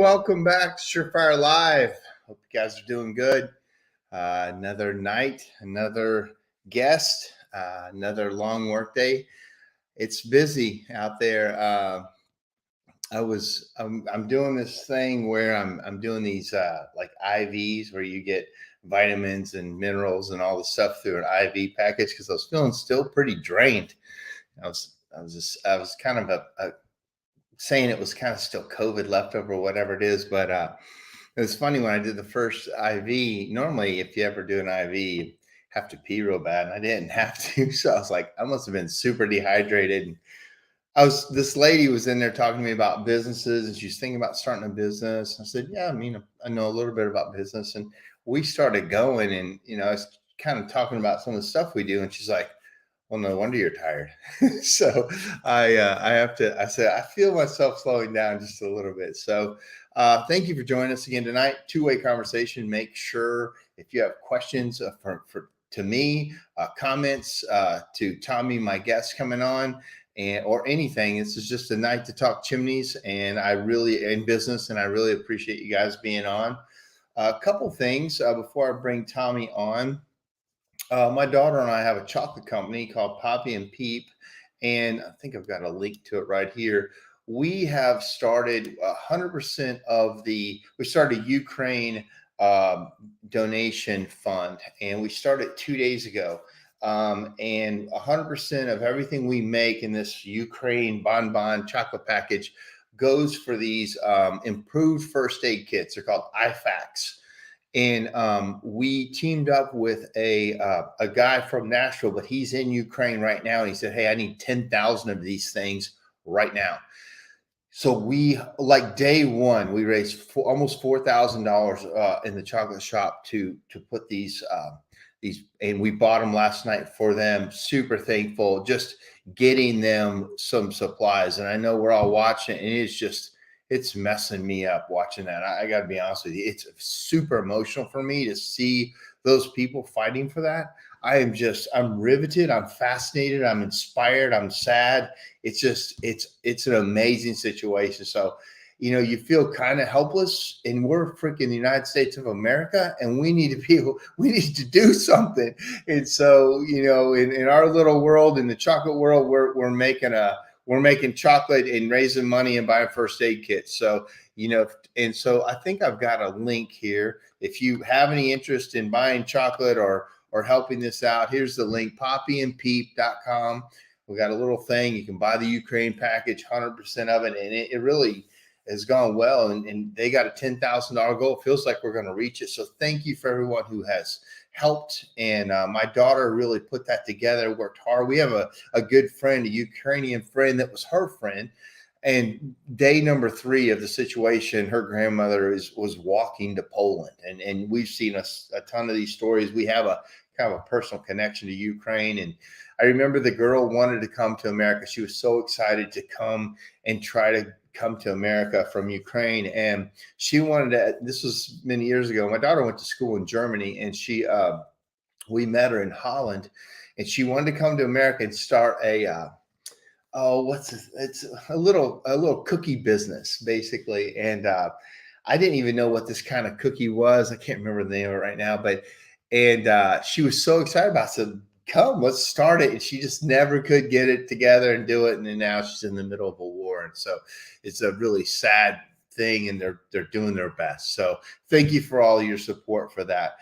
welcome back to SureFire Live. Hope you guys are doing good. Another night, another guest, another long work day. It's busy out there. I'm doing this thing where I'm doing these like IVs where you get vitamins and minerals and all the stuff through an IV package because I was feeling still pretty drained. I was kind of saying it was kind of still COVID leftover, whatever it is. But it was funny when I did the first IV. Normally, if you ever do an IV, you have to pee real bad, and I didn't have to. So I was like, I must have been super dehydrated. And this lady was in there talking to me about businesses, and she's thinking about starting a business. I said, yeah, I mean, I know a little bit about business. And we started going, and, I was kind of talking about some of the stuff we do. And she's like, well, no wonder you're tired. So I said, I feel myself slowing down just a little bit. So thank you for joining us again tonight. Two-way conversation. Make sure if you have questions to me, comments to Tommy, my guest coming on, or anything. This is just a night to talk chimneys, and in business, and I really appreciate you guys being on. A couple things before I bring Tommy on. My daughter and I have a chocolate company called Poppy and Peep, and I think I've got a link to it right here. We have started 100% we started a Ukraine donation fund, and we started 2 days ago. And 100% of everything we make in this Ukraine bonbon chocolate package goes for these improved first aid kits. They're called IFAKs. And we teamed up with a guy from Nashville, but he's in Ukraine right now. And he said, hey, I need 10,000 of these things right now. So day one, we raised almost $4,000 in the chocolate shop to put these, and we bought them last night for them. Super thankful, just getting them some supplies. And I know we're all watching it, and it's messing me up watching that. I got to be honest with you. It's super emotional for me to see those people fighting for that. I'm riveted. I'm fascinated. I'm inspired. I'm sad. It's an amazing situation. So, you feel kind of helpless, and we're freaking the United States of America, and we need to do something. And so, in our little world, in the chocolate world, we're making chocolate and raising money and buying first aid kits. So, and so I think I've got a link here. If you have any interest in buying chocolate or helping this out, here's the link, poppyandpeep.com. We got a little thing. You can buy the Ukraine package, 100% of it. And it really has gone well. And they got a $10,000 goal. It feels like we're going to reach it. So thank you for everyone who has helped. And my daughter really put that together, worked hard. We have a good friend, a Ukrainian friend that was her friend. And day number 3 of the situation, her grandmother was walking to Poland. And we've seen a ton of these stories. We have a kind of a personal connection to Ukraine. And I remember the girl wanted to come to America. She was so excited to come and try to come to America from Ukraine. And she wanted to, this was many years ago. My daughter went to school in Germany, and we met her in Holland, and she wanted to come to America and start it's a little cookie business basically. And I didn't even know what this kind of cookie was. I can't remember the name of it right now, and she was so excited about it. So come, let's start it. And she just never could get it together and do it. And then now she's in the middle of a war. And so it's a really sad thing, and they're doing their best. So thank you for all your support for that.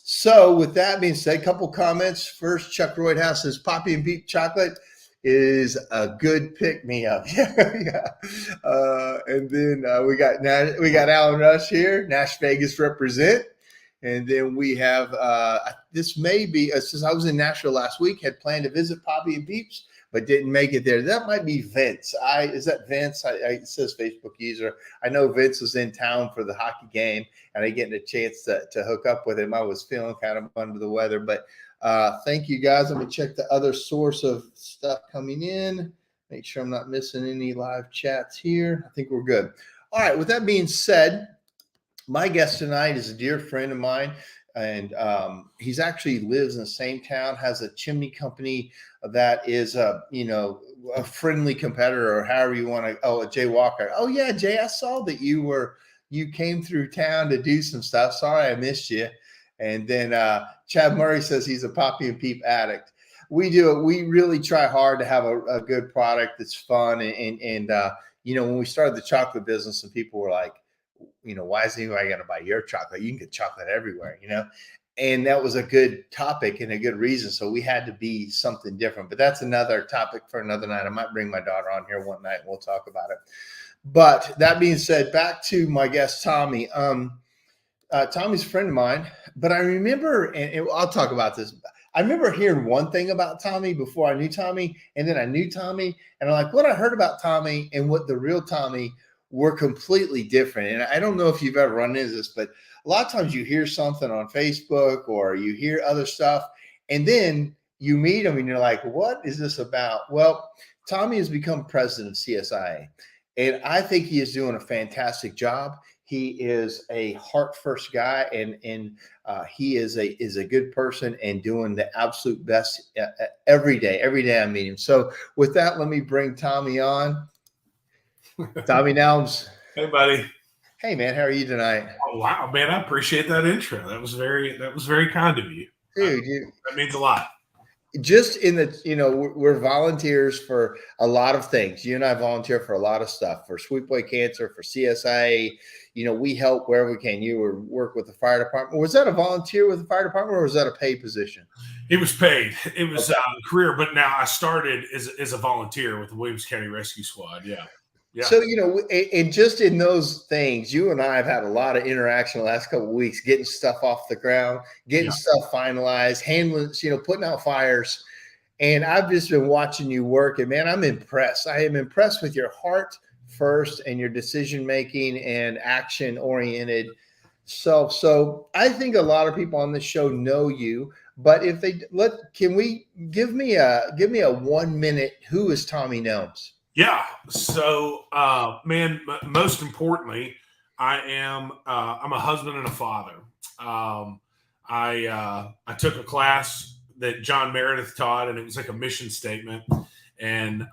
So with that being said, a couple comments. First, Chuck Roydhouse says Poppy and Peep chocolate is a good pick-me-up. Yeah. And then we got Alan Rush here, Nash Vegas represent. And then we have this may be since I was in Nashville last week, had planned to visit Poppy and Peeps, but didn't make it there. That might be Vince. Is that Vince? It says Facebook user. I know Vince was in town for the hockey game, and I getting a chance to hook up with him. I was feeling kind of under the weather, but thank you guys. Let me check the other source of stuff coming in. Make sure I'm not missing any live chats here. I think we're good. All right. With that being said, my guest tonight is a dear friend of mine. and he's actually lives in the same town, has a chimney company that is a friendly competitor, or however you want to. Oh, Jay Walker. Oh yeah, Jay, I saw that you came through town to do some stuff. Sorry I missed you. And then Chad Murray says he's a Poppy and Peep addict. We really try hard to have a good product that's fun. And when we started the chocolate business, and people were like, why is anybody going to buy your chocolate? You can get chocolate everywhere, and that was a good topic and a good reason. So we had to be something different, but that's another topic for another night. I might bring my daughter on here one night and we'll talk about it. But that being said, back to my guest, Tommy. Tommy's a friend of mine, but I remember, and I'll talk about this. I remember hearing one thing about Tommy before I knew Tommy, and then I knew Tommy, and I'm like, what I heard about Tommy and what the real Tommy were completely different. And I don't know if you've ever run into this, but a lot of times you hear something on Facebook or you hear other stuff, and then you meet him and you're like, what is this about? Well, Tommy has become president of CSIA, and I think he is doing a fantastic job. He is a heart first guy, and he is a good person and doing the absolute best every day. Every day I meet him. So with that, let me bring Tommy on. Tommy Nelms. Hey, buddy. Hey, man. How are you tonight? Oh, wow, man. I appreciate that intro. That was very kind of you. Dude, that means a lot. Just we're volunteers for a lot of things. You and I volunteer for a lot of stuff, for Sweet Boy Cancer, for CSIA. We help wherever we can. You work with the fire department. Was that a volunteer with the fire department, or was that a paid position? It was paid. It was a career, but now I started as a volunteer with the Williams County Rescue Squad. Yeah. Yeah. So, and just in those things, you and I have had a lot of interaction the last couple of weeks, getting stuff off the ground, getting stuff finalized, handling, putting out fires. And I've just been watching you work, and man, I'm impressed. I am impressed with your heart first and your decision-making and action-oriented self. So I think a lot of people on this show know you, but if they give me a 1 minute, who is Tommy Nelms? Yeah. So, man, most importantly, I'm a husband and a father. I took a class that John Meredith taught, and it was like a mission statement. And,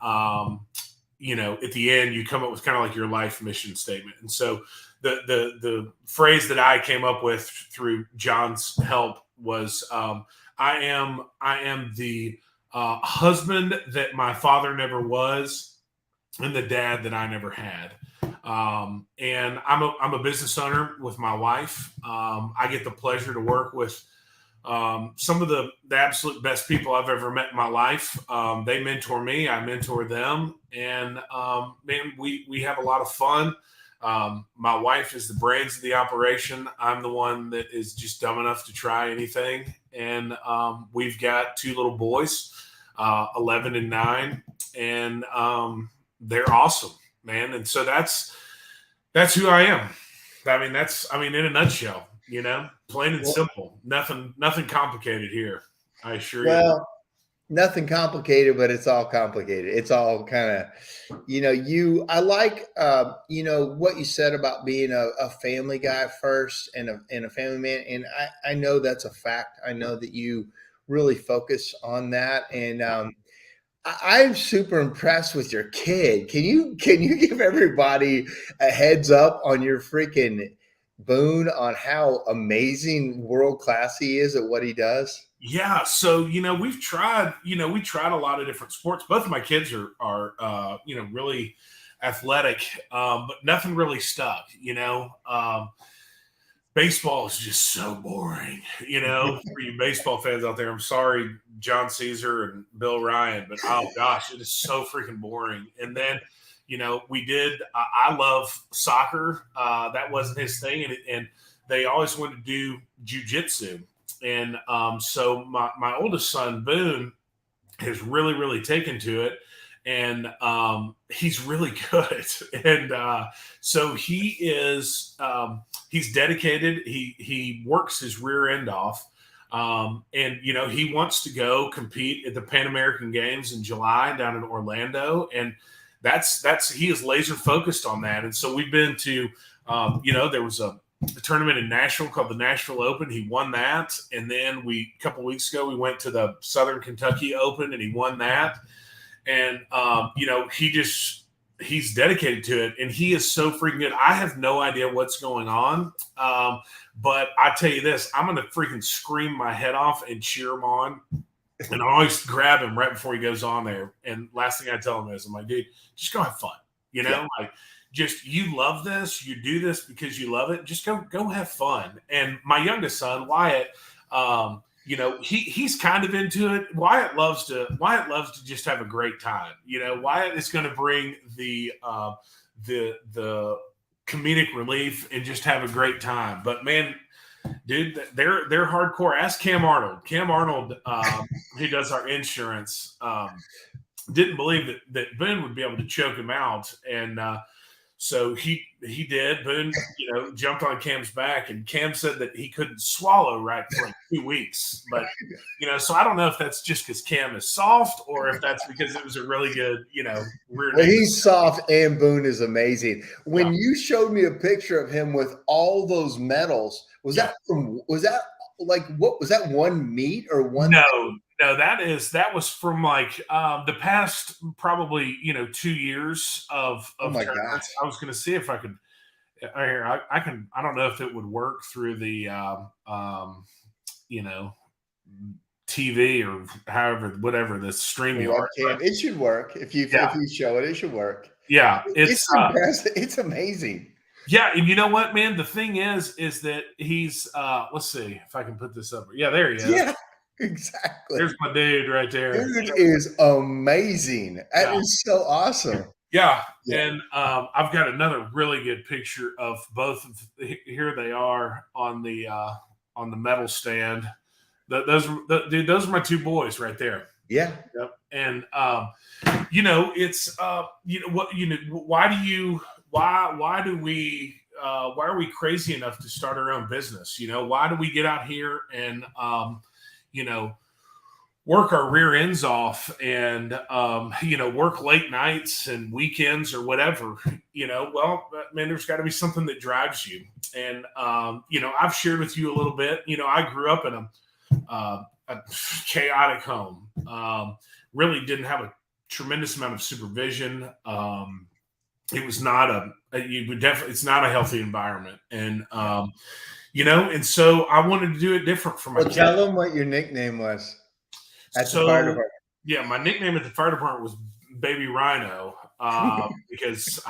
at the end you come up with kind of like your life mission statement. And so the phrase that I came up with through John's help was, I am the husband that my father never was, and the dad that I never had. And I'm a business owner with my wife. I get the pleasure to work with some of the absolute best people I've ever met in my life. They mentor me, I mentor them, and man, we have a lot of fun. My wife is the brains of the operation. I'm the one that is just dumb enough to try anything. And we've got two little boys, 11 and 9, and they're awesome, man. And so that's who I am. In a nutshell, plain and simple, nothing complicated here. I assure you. Well, nothing complicated, but it's all complicated. It's all kind of, I like, what you said about being a family guy first and a family man. And I know that's a fact. I know that you really focus on that. And, I'm super impressed with your kid. Can you give everybody a heads up on your freaking Boone, on how amazing world class he is at what he does? Yeah. So, we've tried a lot of different sports. Both of my kids are really athletic, but nothing really stuck, baseball is just so boring, for you baseball fans out there. I'm sorry, John Caesar and Bill Ryan, but oh gosh, it is so freaking boring. And then, I love soccer. That wasn't his thing. And they always wanted to do jujitsu. And so my oldest son, Boone, has really, really taken to it. And he's really good. And so he is he's dedicated. He works his rear end off. And he wants to go compete at the Pan American Games in July down in Orlando. And he is laser focused on that. And so we've been to, there was tournament in Nashville called the Nashville Open. He won that. And then a couple of weeks ago, we went to the Southern Kentucky Open and he won that. And, he's dedicated to it, and he is so freaking good. I have no idea what's going on. But I tell you this, I'm going to freaking scream my head off and cheer him on. And I always grab him right before he goes on there. And last thing I tell him is, I'm like, dude, just go have fun. Like, just, you love this, you do this because you love it. Just go have fun. And my youngest son, Wyatt, he's kind of into it. Wyatt loves to just have a great time. Wyatt is going to bring the comedic relief and just have a great time. But man, dude, they're hardcore. Ask Cam Arnold. Cam Arnold, he does our insurance. Didn't believe that Boone would be able to choke him out, and so he did. Boone, jumped on Cam's back, and Cam said that he couldn't swallow right for like 2 weeks. But so I don't know if that's just because Cam is soft, or if that's because it was a really good, weird. Well, he's soft, and Boone is amazing. When you showed me a picture of him with all those medals, was that one meet or one? No, that was from like the past probably 2 years of oh my gosh. I was going to see if I could. I can. I don't know if it would work through the TV or whatever the streaming. It should work if you show it. It should work. Yeah, it's amazing. Yeah, and you know what, man? The thing is that he's. Let's see if I can put this up. Yeah, there he is. Yeah. Exactly. There's my dude right there. Dude is amazing. That is so awesome. Yeah. And I've got another really good picture of both of here they are on the medal stand. Those are my two boys right there. Yeah. Yep. And it's why are we crazy enough to start our own business? Why do we get out here and work our rear ends off and, work late nights and weekends or whatever, well, man, there's got to be something that drives you. And, I've shared with you a little bit, I grew up in a chaotic home, really didn't have a tremendous amount of supervision. It was not it's not a healthy environment. And, and so I wanted to do it different for my kids. Tell them what your nickname was at the fire department. Yeah, my nickname at the fire department was Baby Rhino because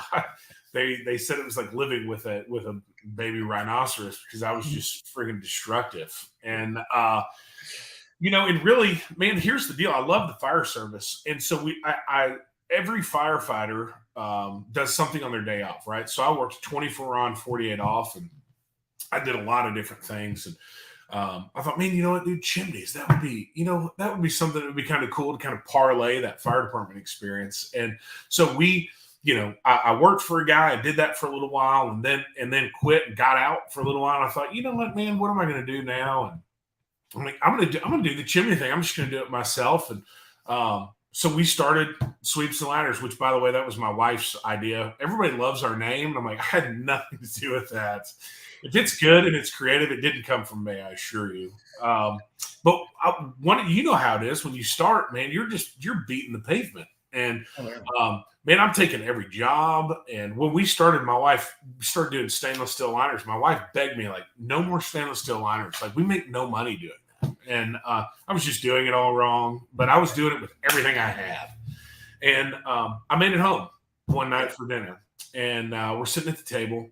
they said it was like living with a baby rhinoceros because I was just friggin' destructive. And and really, man, here's the deal. I love the fire service, and so every firefighter does something on their day off, right? So I worked 24 on, 48 off, and I did a lot of different things. And I thought, man, you know what, dude, Chimneys, that would be something that would be kind of cool to kind of parlay that fire department experience. And so I worked for a guy. I did that for a little while and then quit and got out for a little while. And I thought, you know what, man, what am I going to do now? And I'm like, I'm going to do the chimney thing. I'm just going to do it myself. And so we started Sweeps and Ladders, which, by the way, that was my wife's idea. Everybody loves our name. And I'm like, I had nothing to do with that. If it's good and it's creative, it didn't come from me, I assure you. But you know how it is when you start, man, you're beating the pavement. And, man, I'm taking every job. And when we started, my wife started doing stainless steel liners. My wife begged me, like, no more stainless steel liners. Like, we make no money doing that. And I was just doing it all wrong. But I was doing it with everything I had. And I made it home one night for dinner. And we're sitting at the table.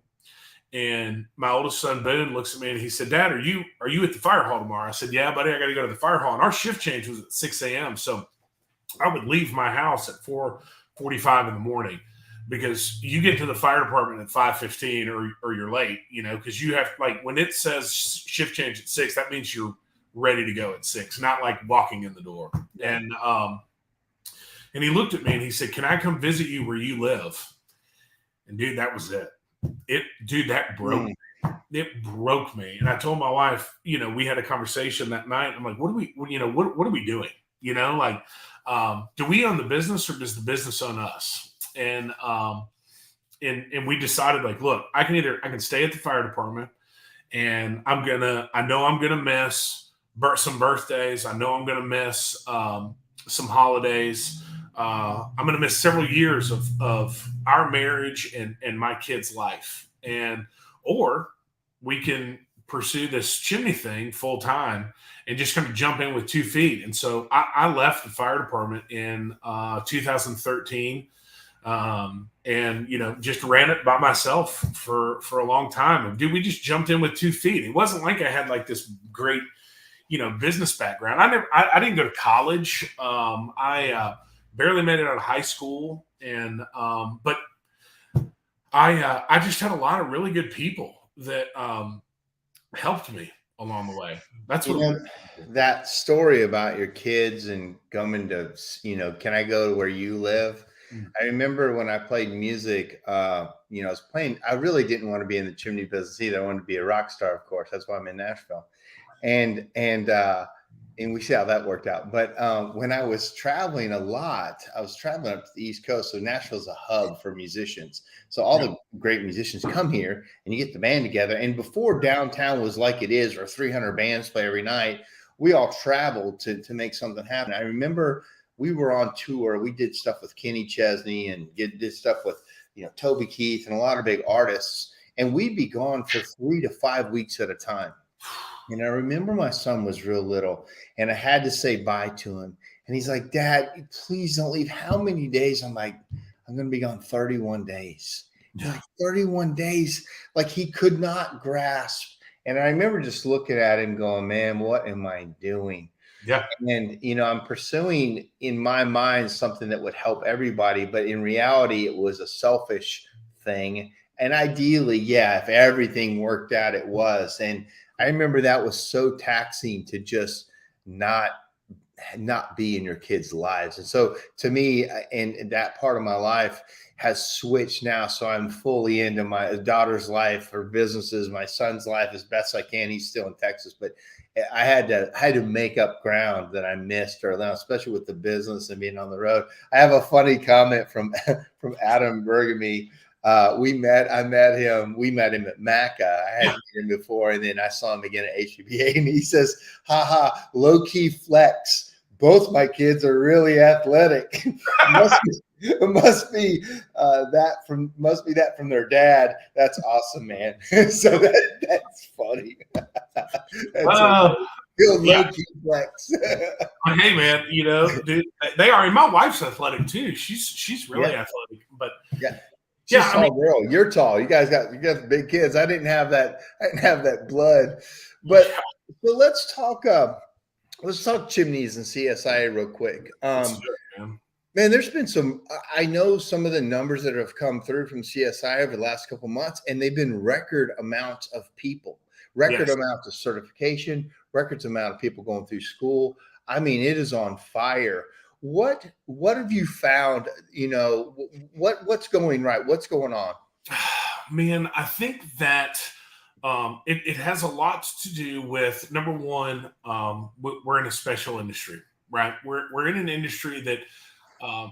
And my oldest son, Boone, looks at me and he said, Dad, are you at the fire hall tomorrow? I said, yeah, buddy, I got to go to the fire hall. And our shift change was at 6 a.m. So I would leave my house at 4:45 in the morning because you get to the fire department at 5:15 or you're late, because you have, like, when it says shift change at 6, that means you're ready to go at 6, not like walking in the door. And he looked at me and he said, can I come visit you where you live? And dude, that was it. That broke me. It broke me. And I told my wife, we had a conversation that night. I'm like, what are we doing? Do we own the business or does the business own us? And we decided, like, look, I can stay at the fire department and I know I'm gonna miss some birthdays. I know I'm gonna miss some holidays. I'm gonna miss several years of our marriage and my kid's life. And or we can pursue this chimney thing full time and just kind of jump in with 2 feet. And so I left the fire department in 2013, and just ran it by myself for a long time. And dude, we just jumped in with 2 feet. It wasn't like I had like this great business background. I didn't go to college. I barely made it out of high school, and but I just had a lot of really good people that helped me along the way. That's what that story about your kids and coming to, can I go to where you live? I remember when I played music, I was playing, I really didn't want to be in the chimney business either. I wanted to be a rock star, of course. That's why I'm in Nashville. And we see how that worked out. But when I was traveling a lot, I was traveling up to the East Coast. So Nashville's a hub for musicians. So all the great musicians come here and you get the band together. And before downtown was like it is, where 300 bands play every night, we all traveled to make something happen. I remember we were on tour. We did stuff with Kenny Chesney and did stuff with, Toby Keith and a lot of big artists. And we'd be gone for 3 to 5 weeks at a time. And I remember my son was real little and I had to say bye to him. And he's like, Dad, please don't leave. How many days? I'm like, I'm going to be gone 31 days. Like 31 days. Like he could not grasp. And I remember just looking at him going, man, what am I doing? Yeah. And, I'm pursuing in my mind something that would help everybody. But in reality, it was a selfish thing. And ideally, if everything worked out, it was. And I remember that was so taxing to just not be in your kids' lives. And so to me, and that part of my life has switched now. So I'm fully into my daughter's life, her businesses, my son's life as best I can. He's still in Texas, but I had to make up ground that I missed early on, especially with the business and being on the road. I have a funny comment from Adam Bergamy. We met him at Maca. I hadn't met him before. And then I saw him again at HBA and he says, low key flex. Both my kids are really athletic. It must be that from their dad. That's awesome, man. So that's funny. That's low key flex. Hey man, dude, they are. And my wife's athletic too. She's really athletic, but girl, you're tall. You guys got big kids. I didn't have that. I didn't have that blood. But so let's talk Chimneys and CSIA real quick. Man, there's been I know some of the numbers that have come through from CSIA over the last couple of months, and they've been record amounts of people, amounts of certification, records amount of people going through school. I mean, it is on fire. What have you found? What's going right? What's going on? Man, I think that it has a lot to do with, number one, we're in a special industry, right? We're in an industry that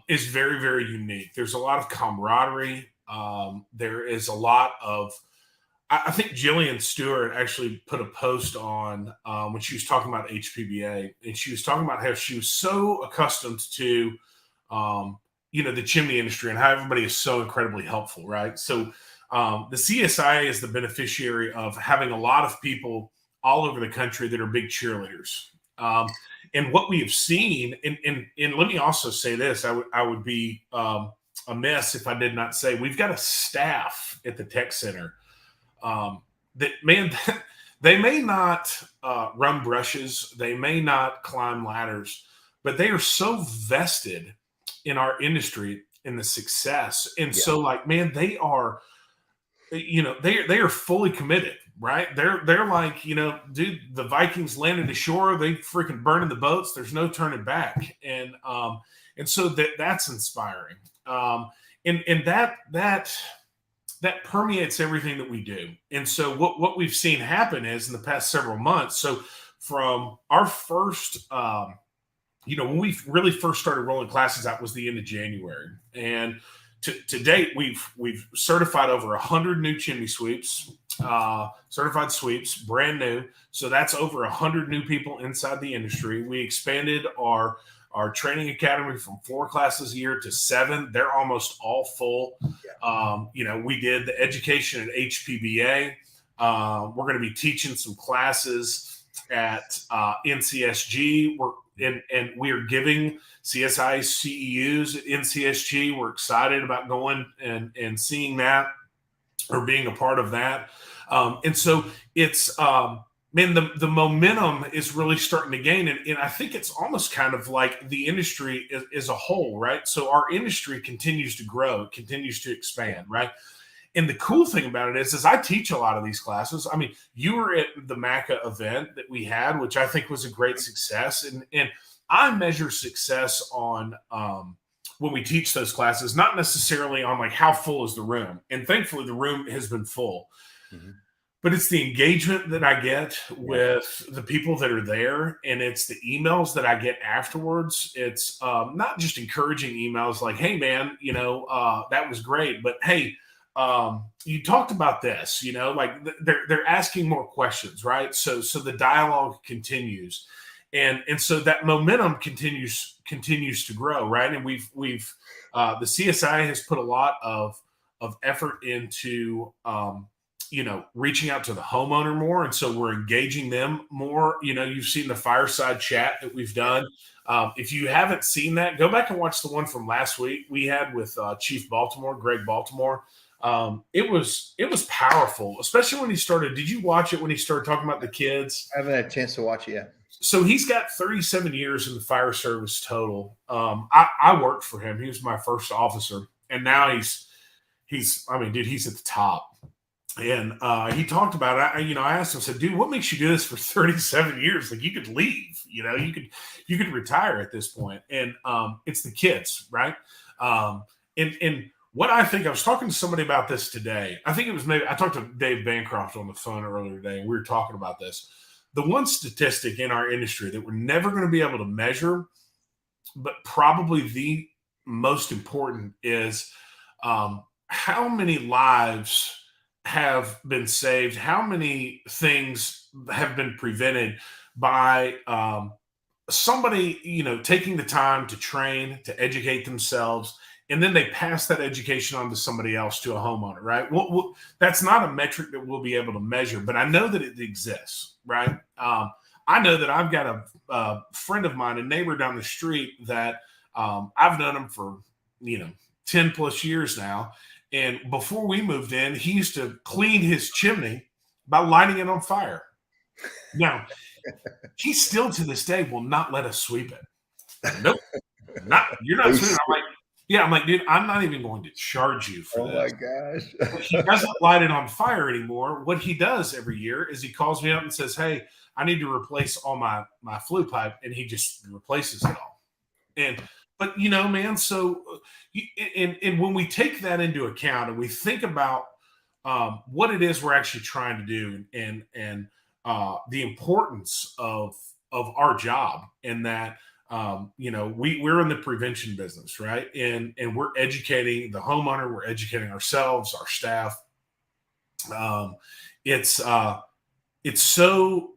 is very, very unique. There's a lot of camaraderie. There is a lot of, I think Jillian Stewart actually put a post on when she was talking about HPBA, and she was talking about how she was so accustomed to, the chimney industry and how everybody is so incredibly helpful, right? So the CSIA is the beneficiary of having a lot of people all over the country that are big cheerleaders. And what we have seen, and let me also say this, I would be amiss if I did not say, we've got a staff at the tech center that, man, they may not run brushes, they may not climb ladders, but they are so vested in our industry, in the success. And so, like, man, they are, they are fully committed, right? They're like, dude, the Vikings landed ashore, they freaking burning the boats. There's no turning back. And so that's inspiring. And that permeates everything that we do. And so what we've seen happen is, in the past several months, so from our first, when we really first started rolling classes out was the end of January. And to date, we've certified over 100 new chimney sweeps. certified sweeps, brand new. So that's over 100 new people inside the industry. We expanded our training academy from 4 classes a year to 7. They're almost all full. We did the education at HPBA. We're going to be teaching some classes at NCSG. And we are giving CSIA CEUs at NCSG. We're excited about going and seeing that, or being a part of that. And so it's, the momentum is really starting to gain. And I think it's almost kind of like the industry as a whole, right? So our industry continues to grow, it continues to expand, right? And the cool thing about it is I teach a lot of these classes. I mean, you were at the MACA event that we had, which I think was a great success. And I measure success on when we teach those classes, not necessarily on like how full is the room. And thankfully the room has been full. Mm-hmm. But it's the engagement that I get with the people that are there, and it's the emails that I get afterwards. It's not just encouraging emails like, "Hey, man, that was great," but "Hey, you talked about this." Like they're asking more questions, right? So the dialogue continues, and so that momentum continues to grow, right? And we've the CSIA has put a lot of effort into reaching out to the homeowner more. And so we're engaging them more. You've seen the fireside chat that we've done. If you haven't seen that, go back and watch the one from last week we had with Chief Baltimore, Greg Baltimore. It was powerful, especially when he started. Did you watch it when he started talking about the kids? I haven't had a chance to watch it yet. So he's got 37 years in the fire service total. I worked for him. He was my first officer. And now he's at the top. And he talked about it. I asked him, I said, "Dude, what makes you do this for 37 years? Like, you could leave, you could retire at this point." And it's the kids, right? And what I think, I was talking to somebody about this today. I think it was I talked to Dave Bancroft on the phone earlier today, and we were talking about this. The one statistic in our industry that we're never going to be able to measure, but probably the most important, is how many lives have been saved, how many things have been prevented by somebody, taking the time to train, to educate themselves, and then they pass that education on to somebody else, to a homeowner, right? Well, that's not a metric that we'll be able to measure, but I know that it exists, right? I know that I've got a friend of mine, a neighbor down the street that I've known him for, 10 plus years now. And before we moved in, he used to clean his chimney by lighting it on fire. Now, he still to this day will not let us sweep it. Nope. You're not sweeping. I'm like, dude, I'm not even going to charge you for this. Oh my gosh. He doesn't light it on fire anymore. What he does every year is he calls me up and says, "Hey, I need to replace all my flue pipe," and he just replaces it all. But man, so and when we take that into account and we think about what it is we're actually trying to do, and the importance of our job, and that we're in the prevention business, right? And we're educating the homeowner, we're educating ourselves, our staff. It's so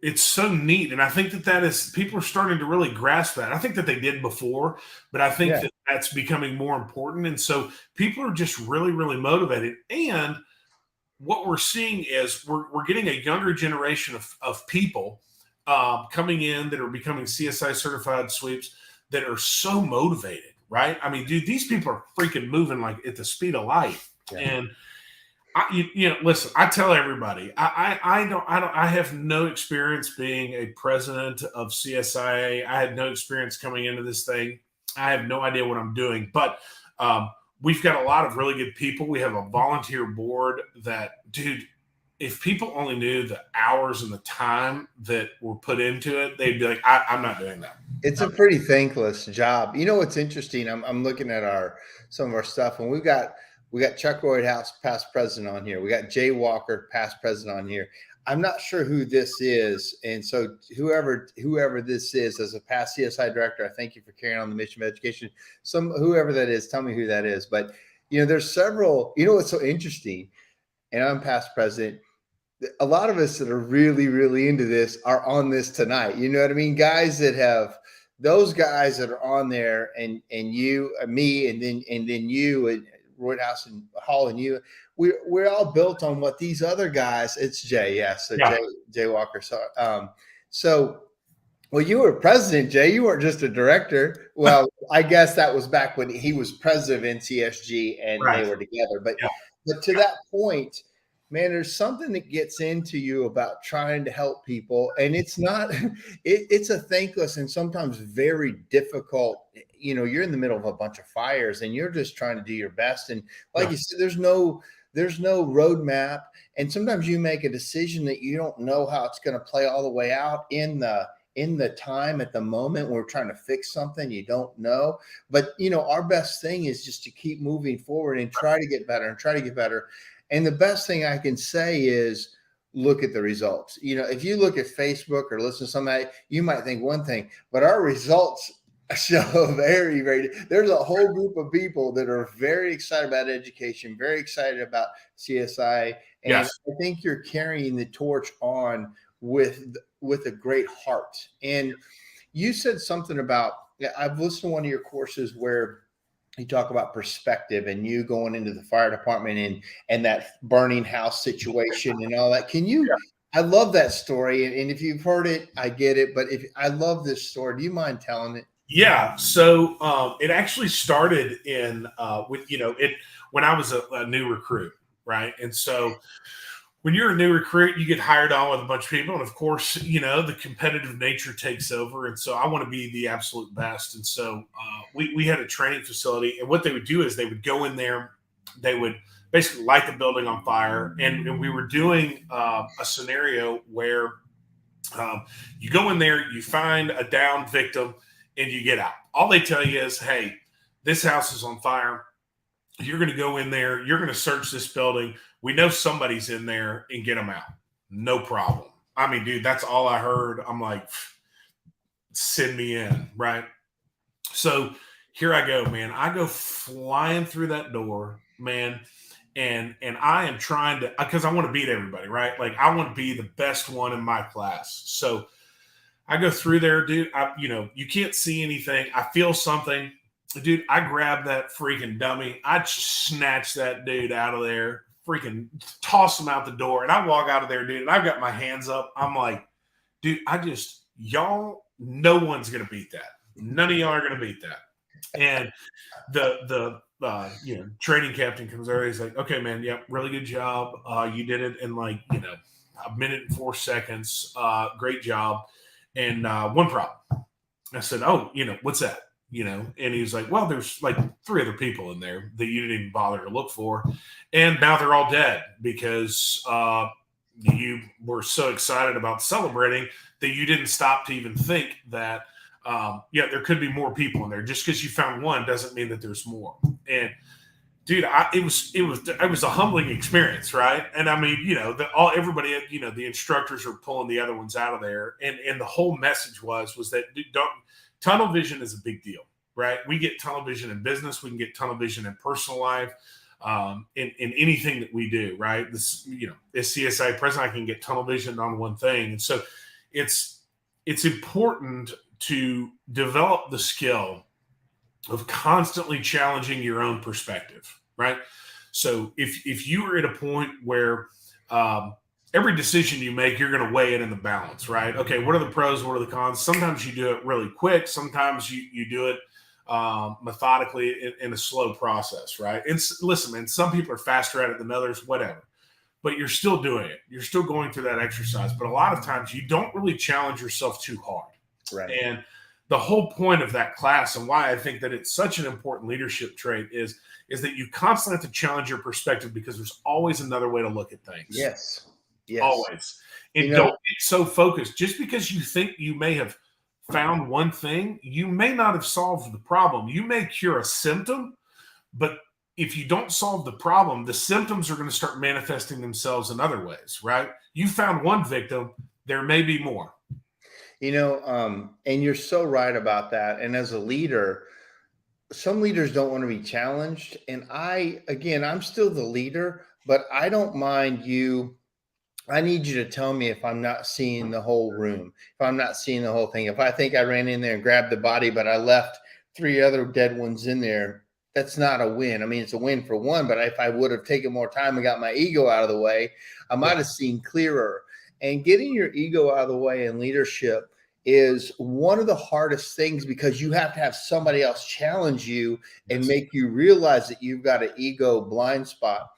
neat. And I think that is, people are starting to really grasp that. I think that they did before, but I think that that's becoming more important. And so people are just really, really motivated. And what we're seeing is we're getting a younger generation of people coming in that are becoming CSI certified sweeps that are so motivated, right? I mean, dude, these people are freaking moving like at the speed of light. Yeah. And listen, I tell everybody, I have no experience being a president of CSIA. I had no experience coming into this thing. I have no idea what I'm doing, but we've got a lot of really good people. We have a volunteer board that, dude, if people only knew the hours and the time that were put into it, they'd be like, I'm not doing that. It's a pretty thankless job. What's interesting? I'm looking at some of our stuff, and we got Chuck Roydhouse, past president, on here. We got Jay Walker, past president, on here. I'm not sure who this is, and so whoever this is, as a past CSI director, I thank you for carrying on the mission of education. Whoever that is, tell me who that is. But there's several. What's so interesting? And I'm past president. a lot of us that are really, really into this are on this tonight. You know what I mean? Guys that have those guys that are on there, and you, me, and then you and Roydhouse and Hall and you, we're all built on what these other guys. It's Jay, yeah. So Yeah. Jay Walker. So well, you were president, Jay. You weren't just a director. Well, I guess that was back when he was president of NCSG and Right. they were together. But Yeah. but to that point, man, there's something that gets into you about trying to help people, and it's not. It's a thankless and sometimes very difficult. You know, you're in the middle of a bunch of fires, and you're just trying to do your best. And like you said, there's no roadmap, and sometimes you make a decision that you don't know how it's going to play all the way out in the time at the moment when we're trying to fix something you don't know. But you know, our best thing is just to keep moving forward and try to get better and try to get better. And the best thing I can say is look at the results. You know, if you look at Facebook or listen to somebody, you might think one thing, but our results show very, very, there's a whole group of people that are very excited about education, very excited about CSI. And Yes. I think you're carrying the torch on with a great heart. And you said something about, I've listened to one of your courses where you talk about perspective and you going into the fire department and that burning house situation and all that. Can you, I love that story. And if you've heard it, I get it. But if I love this story, do you mind telling it? Yeah. So it actually started in when I was a new recruit, right? And so when you're a new recruit, you get hired on with a bunch of people. And of course, you know, the competitive nature takes over. And so I want to be the absolute best. And so we had a training facility. And what they would do is they would go in there, they would basically light the building on fire. And we were doing a scenario where you go in there, you find a downed victim, and you get out. All they tell you is, hey, this house is on fire. You're going to go in there. You're going to search this building. We know somebody's in there, and get them out. No problem. I mean, dude, that's all I heard. I'm like, send me in, right? So here I go, man. I go flying through that door, man. And I am trying to, because I want to beat everybody, right? Like I want to be the best one in my class. So I go through there, dude. You can't see anything. I feel something. Dude, I grab that freaking dummy. I snatch that dude out of there, freaking toss him out the door. And I walk out of there, dude, and I've got my hands up. I'm like, dude, y'all, no one's going to beat that. None of y'all are going to beat that. And the training captain comes over. He's like, okay, man, yep, really good job. You did it in like, a minute and 4 seconds. Great job. And one problem. I said, oh, what's that? And he's like, well, there's like 3 other people in there that you didn't even bother to look for. And now they're all dead because you were so excited about celebrating that you didn't stop to even think that, there could be more people in there. Just because you found one doesn't mean that there's more. And dude, it was a humbling experience, right? And I mean, everybody, the instructors are pulling the other ones out of there, and the whole message was that tunnel vision is a big deal, right? We get tunnel vision in business, we can get tunnel vision in personal life, in anything that we do, right? This, as CSI president, I can get tunnel vision on one thing, and so it's important to develop the skill of constantly challenging your own perspective, right? So if you are at a point where every decision you make, you're going to weigh it in the balance, right? Okay, what are the pros? What are the cons? Sometimes you do it really quick. Sometimes you do it methodically in a slow process, right? And listen, man, some people are faster at it than others, whatever. But you're still doing it. You're still going through that exercise. But a lot of times you don't really challenge yourself too hard. Right. And the whole point of that class and why I think that it's such an important leadership trait is that you constantly have to challenge your perspective because there's always another way to look at things. Yes. Always. And don't get so focused. Just because you think you may have found one thing, you may not have solved the problem. You may cure a symptom, but if you don't solve the problem, the symptoms are going to start manifesting themselves in other ways, right? You found one victim, there may be more. And you're so right about that. And as a leader, some leaders don't want to be challenged. And I'm still the leader, but I don't mind you I need you to tell me if I'm not seeing the whole room, if I'm not seeing the whole thing. If I think I ran in there and grabbed the body, but I left 3 other dead ones in there, that's not a win. I mean, it's a win for one, but if I would have taken more time and got my ego out of the way, I might have seen clearer. And getting your ego out of the way in leadership is one of the hardest things, because you have to have somebody else challenge you and make you realize that you've got an ego blind spot.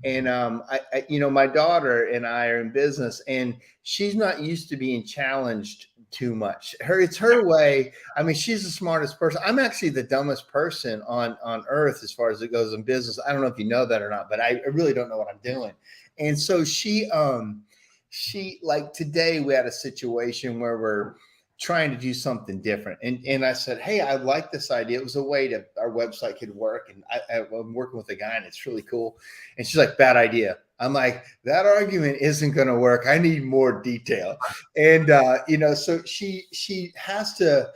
And my daughter and I are in business, and she's not used to being challenged too much. It's her way. I mean, she's the smartest person. I'm actually the dumbest person on earth as far as it goes in business. I don't know if you know that or not, but I really don't know what I'm doing. And so she like today we had a situation where we're trying to do something different. And I said, hey, I like this idea. It was a way to our website could work. And I'm working with a guy and it's really cool. And she's like, bad idea. I'm like, that argument isn't going to work. I need more detail. And, so she has to,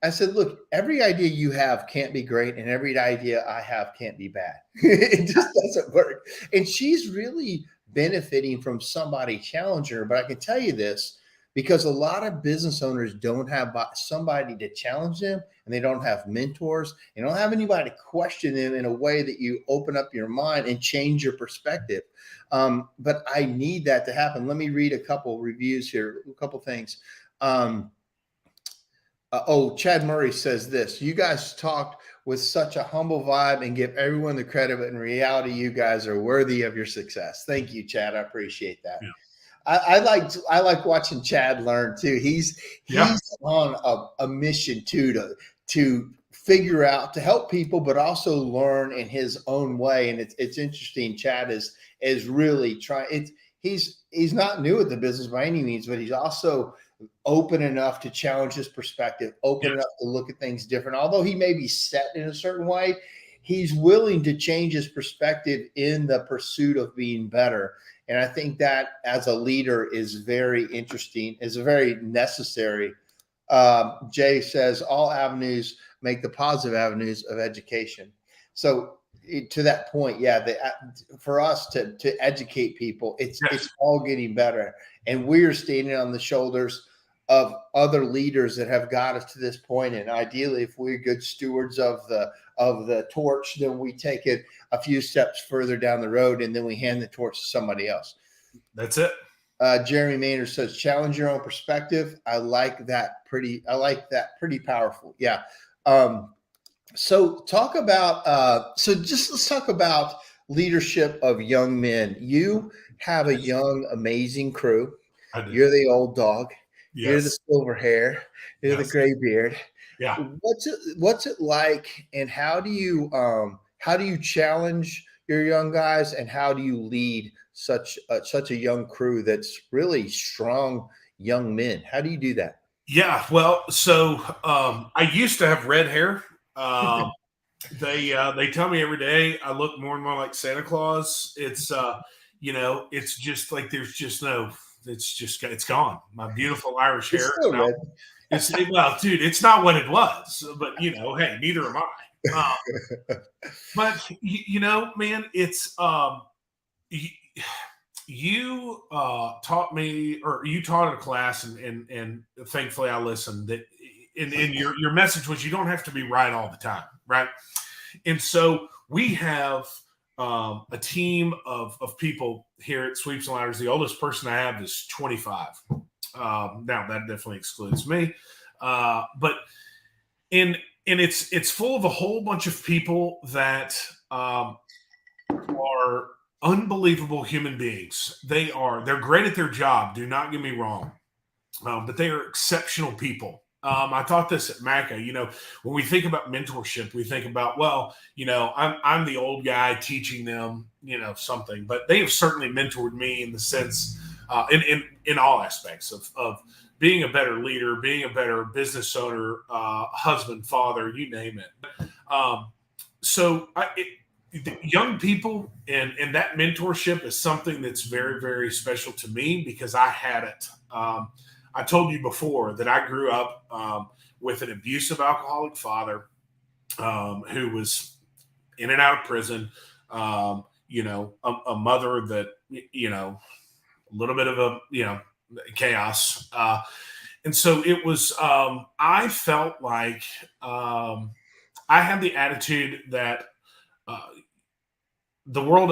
I said, look, every idea you have can't be great. And every idea I have can't be bad. It just doesn't work. And she's really benefiting from somebody challenging her. But I can tell you this, because a lot of business owners don't have somebody to challenge them, and they don't have mentors. They don't have anybody to question them in a way that you open up your mind and change your perspective. But I need that to happen. Let me read a couple reviews here, a couple things. Chad Murray says this: you guys talked with such a humble vibe and give everyone the credit, but in reality, you guys are worthy of your success. Thank you, Chad. I appreciate that. Yeah. I like watching Chad learn too. He's on a mission too to figure out, to help people, but also learn in his own way. And it's interesting. Chad is really trying. He's not new at the business by any means, but he's also open enough to challenge his perspective, open enough to look at things different. Although he may be set in a certain way, he's willing to change his perspective in the pursuit of being better. And I think that as a leader is very interesting, is very necessary. Jay says all avenues make the positive avenues of education. So to that point, for us to educate people, it's all getting better. And we're standing on the shoulders of other leaders that have got us to this point. And ideally, if we're good stewards of the torch, then we take it a few steps further down the road, and then we hand the torch to somebody else. That's it. Jeremy Maynard says, challenge your own perspective. I like that pretty powerful. Yeah. So talk about, let's talk about leadership of young men. You have a young, amazing crew. You're the old dog. Yes. You're the silver hair. You're the gray beard. Yeah. What's it like, and how do you challenge your young guys, and how do you lead such a young crew that's really strong young men? How do you do that? Yeah, well, so I used to have red hair. They tell me every day I look more and more like Santa Claus. It's it's just like it's gone. My beautiful Irish hair. Red. Well, dude, it's not what it was, but hey, neither am I. But man, it's you taught me, or you taught a class, and thankfully I listened. That and your message was you don't have to be right all the time, right? And so we have a team of people here at Sweeps and Ladders. The oldest person I have is 25. Now that definitely excludes me, but it's full of a whole bunch of people that are unbelievable human beings. They're great at their job. Do not get me wrong, but they are exceptional people. I taught this at MACA. When we think about mentorship, we think about, I'm the old guy teaching them, something, but they have certainly mentored me in the sense, in all aspects of being a better leader, being a better business owner, husband, father, you name it. Young people and that mentorship is something that's very, very special to me because I had it. I told you before that I grew up with an abusive alcoholic father who was in and out of prison, a mother that, little bit of a, chaos. And so it was, I felt like I had the attitude that uh, the world,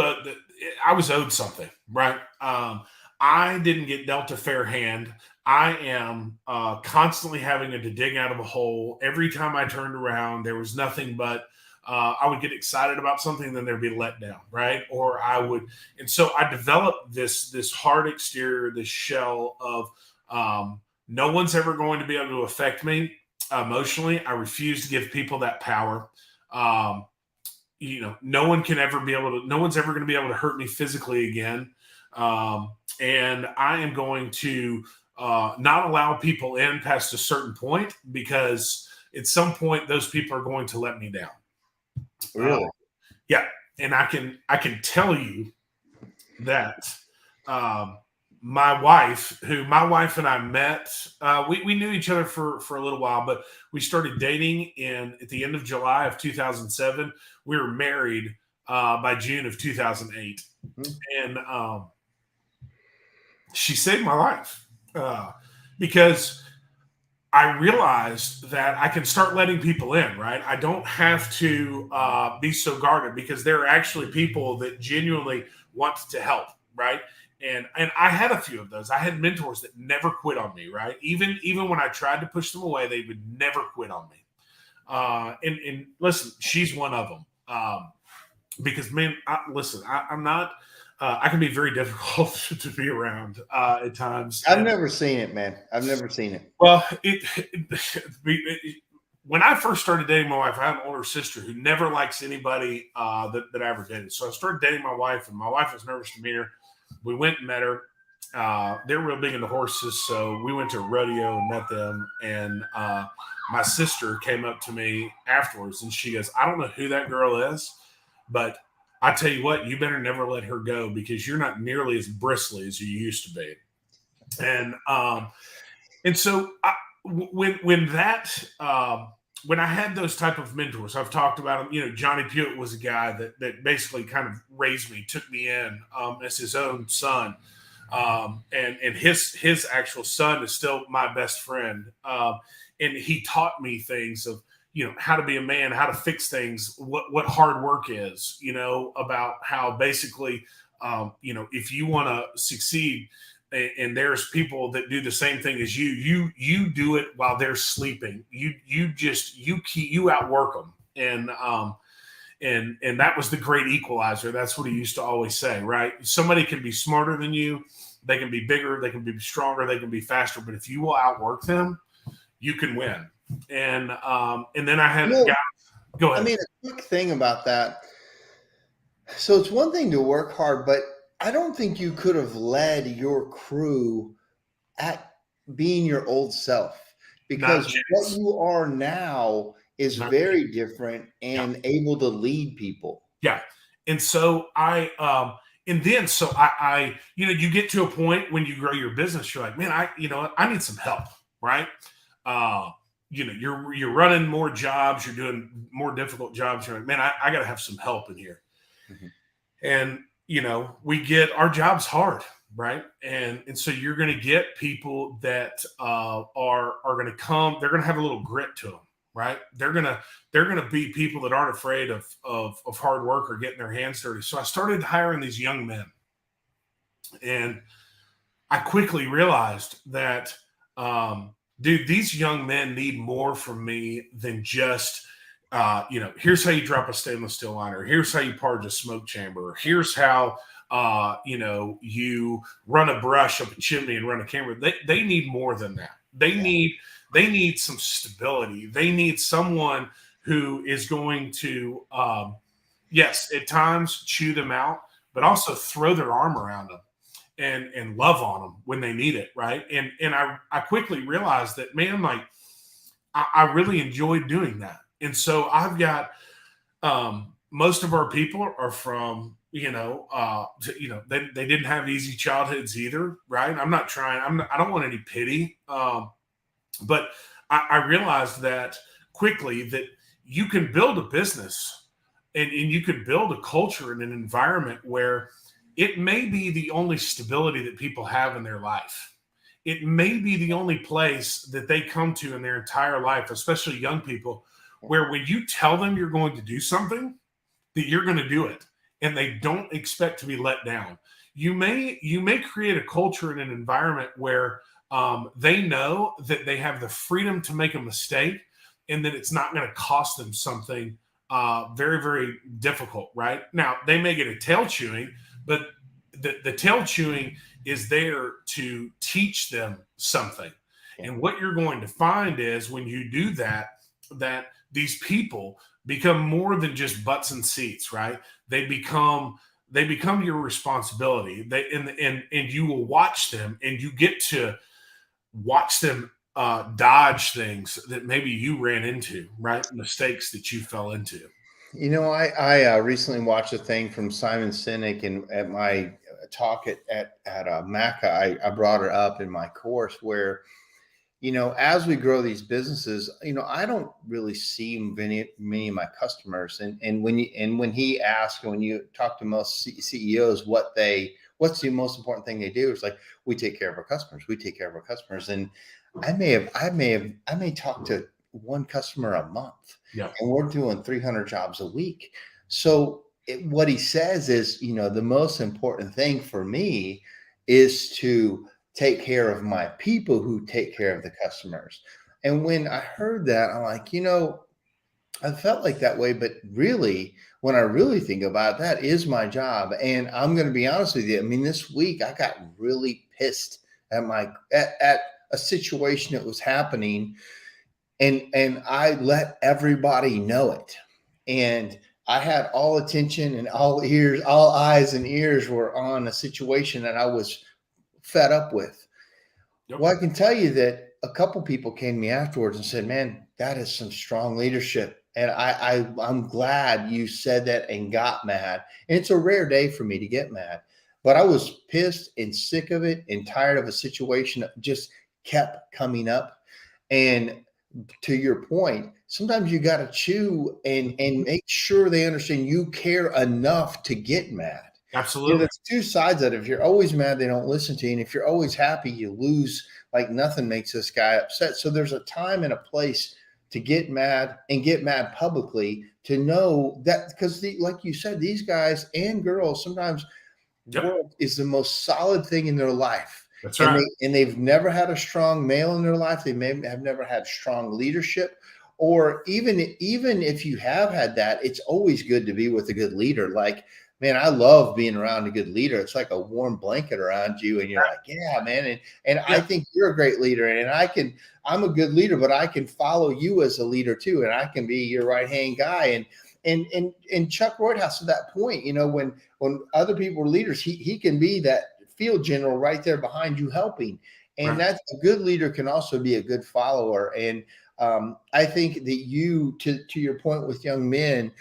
I was owed something, right? I didn't get dealt a fair hand. I am constantly having to dig out of a hole. Every time I turned around, there was nothing but I would get excited about something, then there'd be let down, right? Or I would, and so I developed this hard exterior, this shell of no one's ever going to be able to affect me emotionally. I refuse to give people that power. Um, no one can ever be able to. No one's ever going to be able to hurt me physically again. And I am going to not allow people in past a certain point, because at some point those people are going to let me down. Really? Yeah, and I can tell you that my wife and I met, we knew each other for a little while, but we started dating at the end of July of 2007. We were married by June of 2008, and she saved my life because I realized that I can start letting people in, right? I don't have to be so guarded, because there are actually people that genuinely want to help, right? And I had a few of those. I had mentors that never quit on me, right? Even when I tried to push them away, they would never quit on me. And listen, she's one of them. Because man, I'm not. I can be very difficult to be around at times. I've never seen it, man. I've never seen it. Well, when I first started dating my wife, I had an older sister who never likes anybody that I ever dated. So I started dating my wife, and my wife was nervous to meet her. We went and met her. They're real big into horses, so we went to a rodeo and met them. And my sister came up to me afterwards, and she goes, "I don't know who that girl is, but I tell you what, you better never let her go, because you're not nearly as bristly as you used to be." And so when I had those type of mentors, I've talked about them. Johnny Pewitt was a guy that basically kind of raised me, took me in as his own son. And his actual son is still my best friend. And he taught me things of, how to be a man, how to fix things, what hard work is, about how basically, if you want to succeed, and there's people that do the same thing as you do it while they're sleeping. You outwork them. And that was the great equalizer. That's what he used to always say, right? Somebody can be smarter than you. They can be bigger. They can be stronger. They can be faster. But if you will outwork them, you can win. And then I had guys. Go ahead. I mean, a quick thing about that. So it's one thing to work hard, but I don't think you could have led your crew at being your old self, because what you are now is very different and able to lead people. Yeah. And so I you get to a point when you grow your business, you're like, man, I need some help, right? You're running more jobs, you're doing more difficult jobs. You're like, man, I got to have some help in here. Mm-hmm. And, we get our jobs hard, right? And so you're going to get people that are going to come, they're going to have a little grit to them, right? They're going to be people that aren't afraid of hard work or getting their hands dirty. So I started hiring these young men, and I quickly realized that, dude, these young men need more from me than just, here's how you drop a stainless steel liner. Here's how you parge a smoke chamber. Here's how, you run a brush up a chimney and run a camera. They need more than that. They need some stability. They need someone who is going to, yes, at times chew them out, but also throw their arm around them and love on them when they need it. Right. And I quickly realized that, man, like I really enjoyed doing that. And so I've got, most of our people are from, they didn't have easy childhoods either. Right. I don't want any pity. But I realized that quickly that you can build a business and you can build a culture and an environment where it may be the only stability that people have in their life. It may be the only place that they come to in their entire life, especially young people, where when you tell them you're going to do something, that you're going to do it, and they don't expect to be let down. You may create a culture and an environment where they know that they have the freedom to make a mistake, and that it's not going to cost them something very, very difficult. Right now, they may get a tail chewing, but the tail chewing is there to teach them something. And what you're going to find is when you do that, that these people become more than just butts and seats, right? They become your responsibility. And you will watch them, and you get to watch them dodge things that maybe you ran into, right? Mistakes that you fell into. I recently watched a thing from Simon Sinek, and at my talk at MACA, I brought her up in my course where, as we grow these businesses, I don't really see many of my customers. And when he asked, when you talk to most CEOs, what's the most important thing they do? It's like, we take care of our customers. We take care of our customers. And I may talk to one customer a month, Yeah. and we're doing 300 jobs a week. So what he says is, the most important thing for me is to take care of my people who take care of the customers. And when I heard that, I'm like, I felt like that way, but really, when I really think about it, that is my job. And I'm going to be honest with you. I mean, this week I got really pissed at at a situation that was happening, and I let everybody know it. And I had all attention and all eyes and ears were on a situation that I was fed up with. Yep. Well, I can tell you that a couple people came to me afterwards and said, "Man, that is some strong leadership." And I'm glad you said that and got mad. And it's a rare day for me to get mad, but I was pissed and sick of it and tired of a situation that just kept coming up. And to your point, sometimes you got to chew and make sure they understand you care enough to get mad. Absolutely. There's two sides of it. If you're always mad, they don't listen to you. And if you're always happy, you lose. Like, nothing makes this guy upset. So there's a time and a place to get mad, and get mad publicly, to know that, because like you said, these guys and girls, sometimes work is the most solid thing in their life. That's right. And they've never had a strong male in their life. They may have never had strong leadership. Or even if you have had that, it's always good to be with a good leader. Like, man, I love being around a good leader. It's like a warm blanket around you, and you're like, yeah, man. And I think you're a great leader, and I'm a good leader, but I can follow you as a leader too, and I can be your right-hand guy. And Chuck Roydhouse, to that point, when other people are leaders, he can be that field general right there behind you helping. And Right. That's a good leader, can also be a good follower. And I think that you, to your point with young men,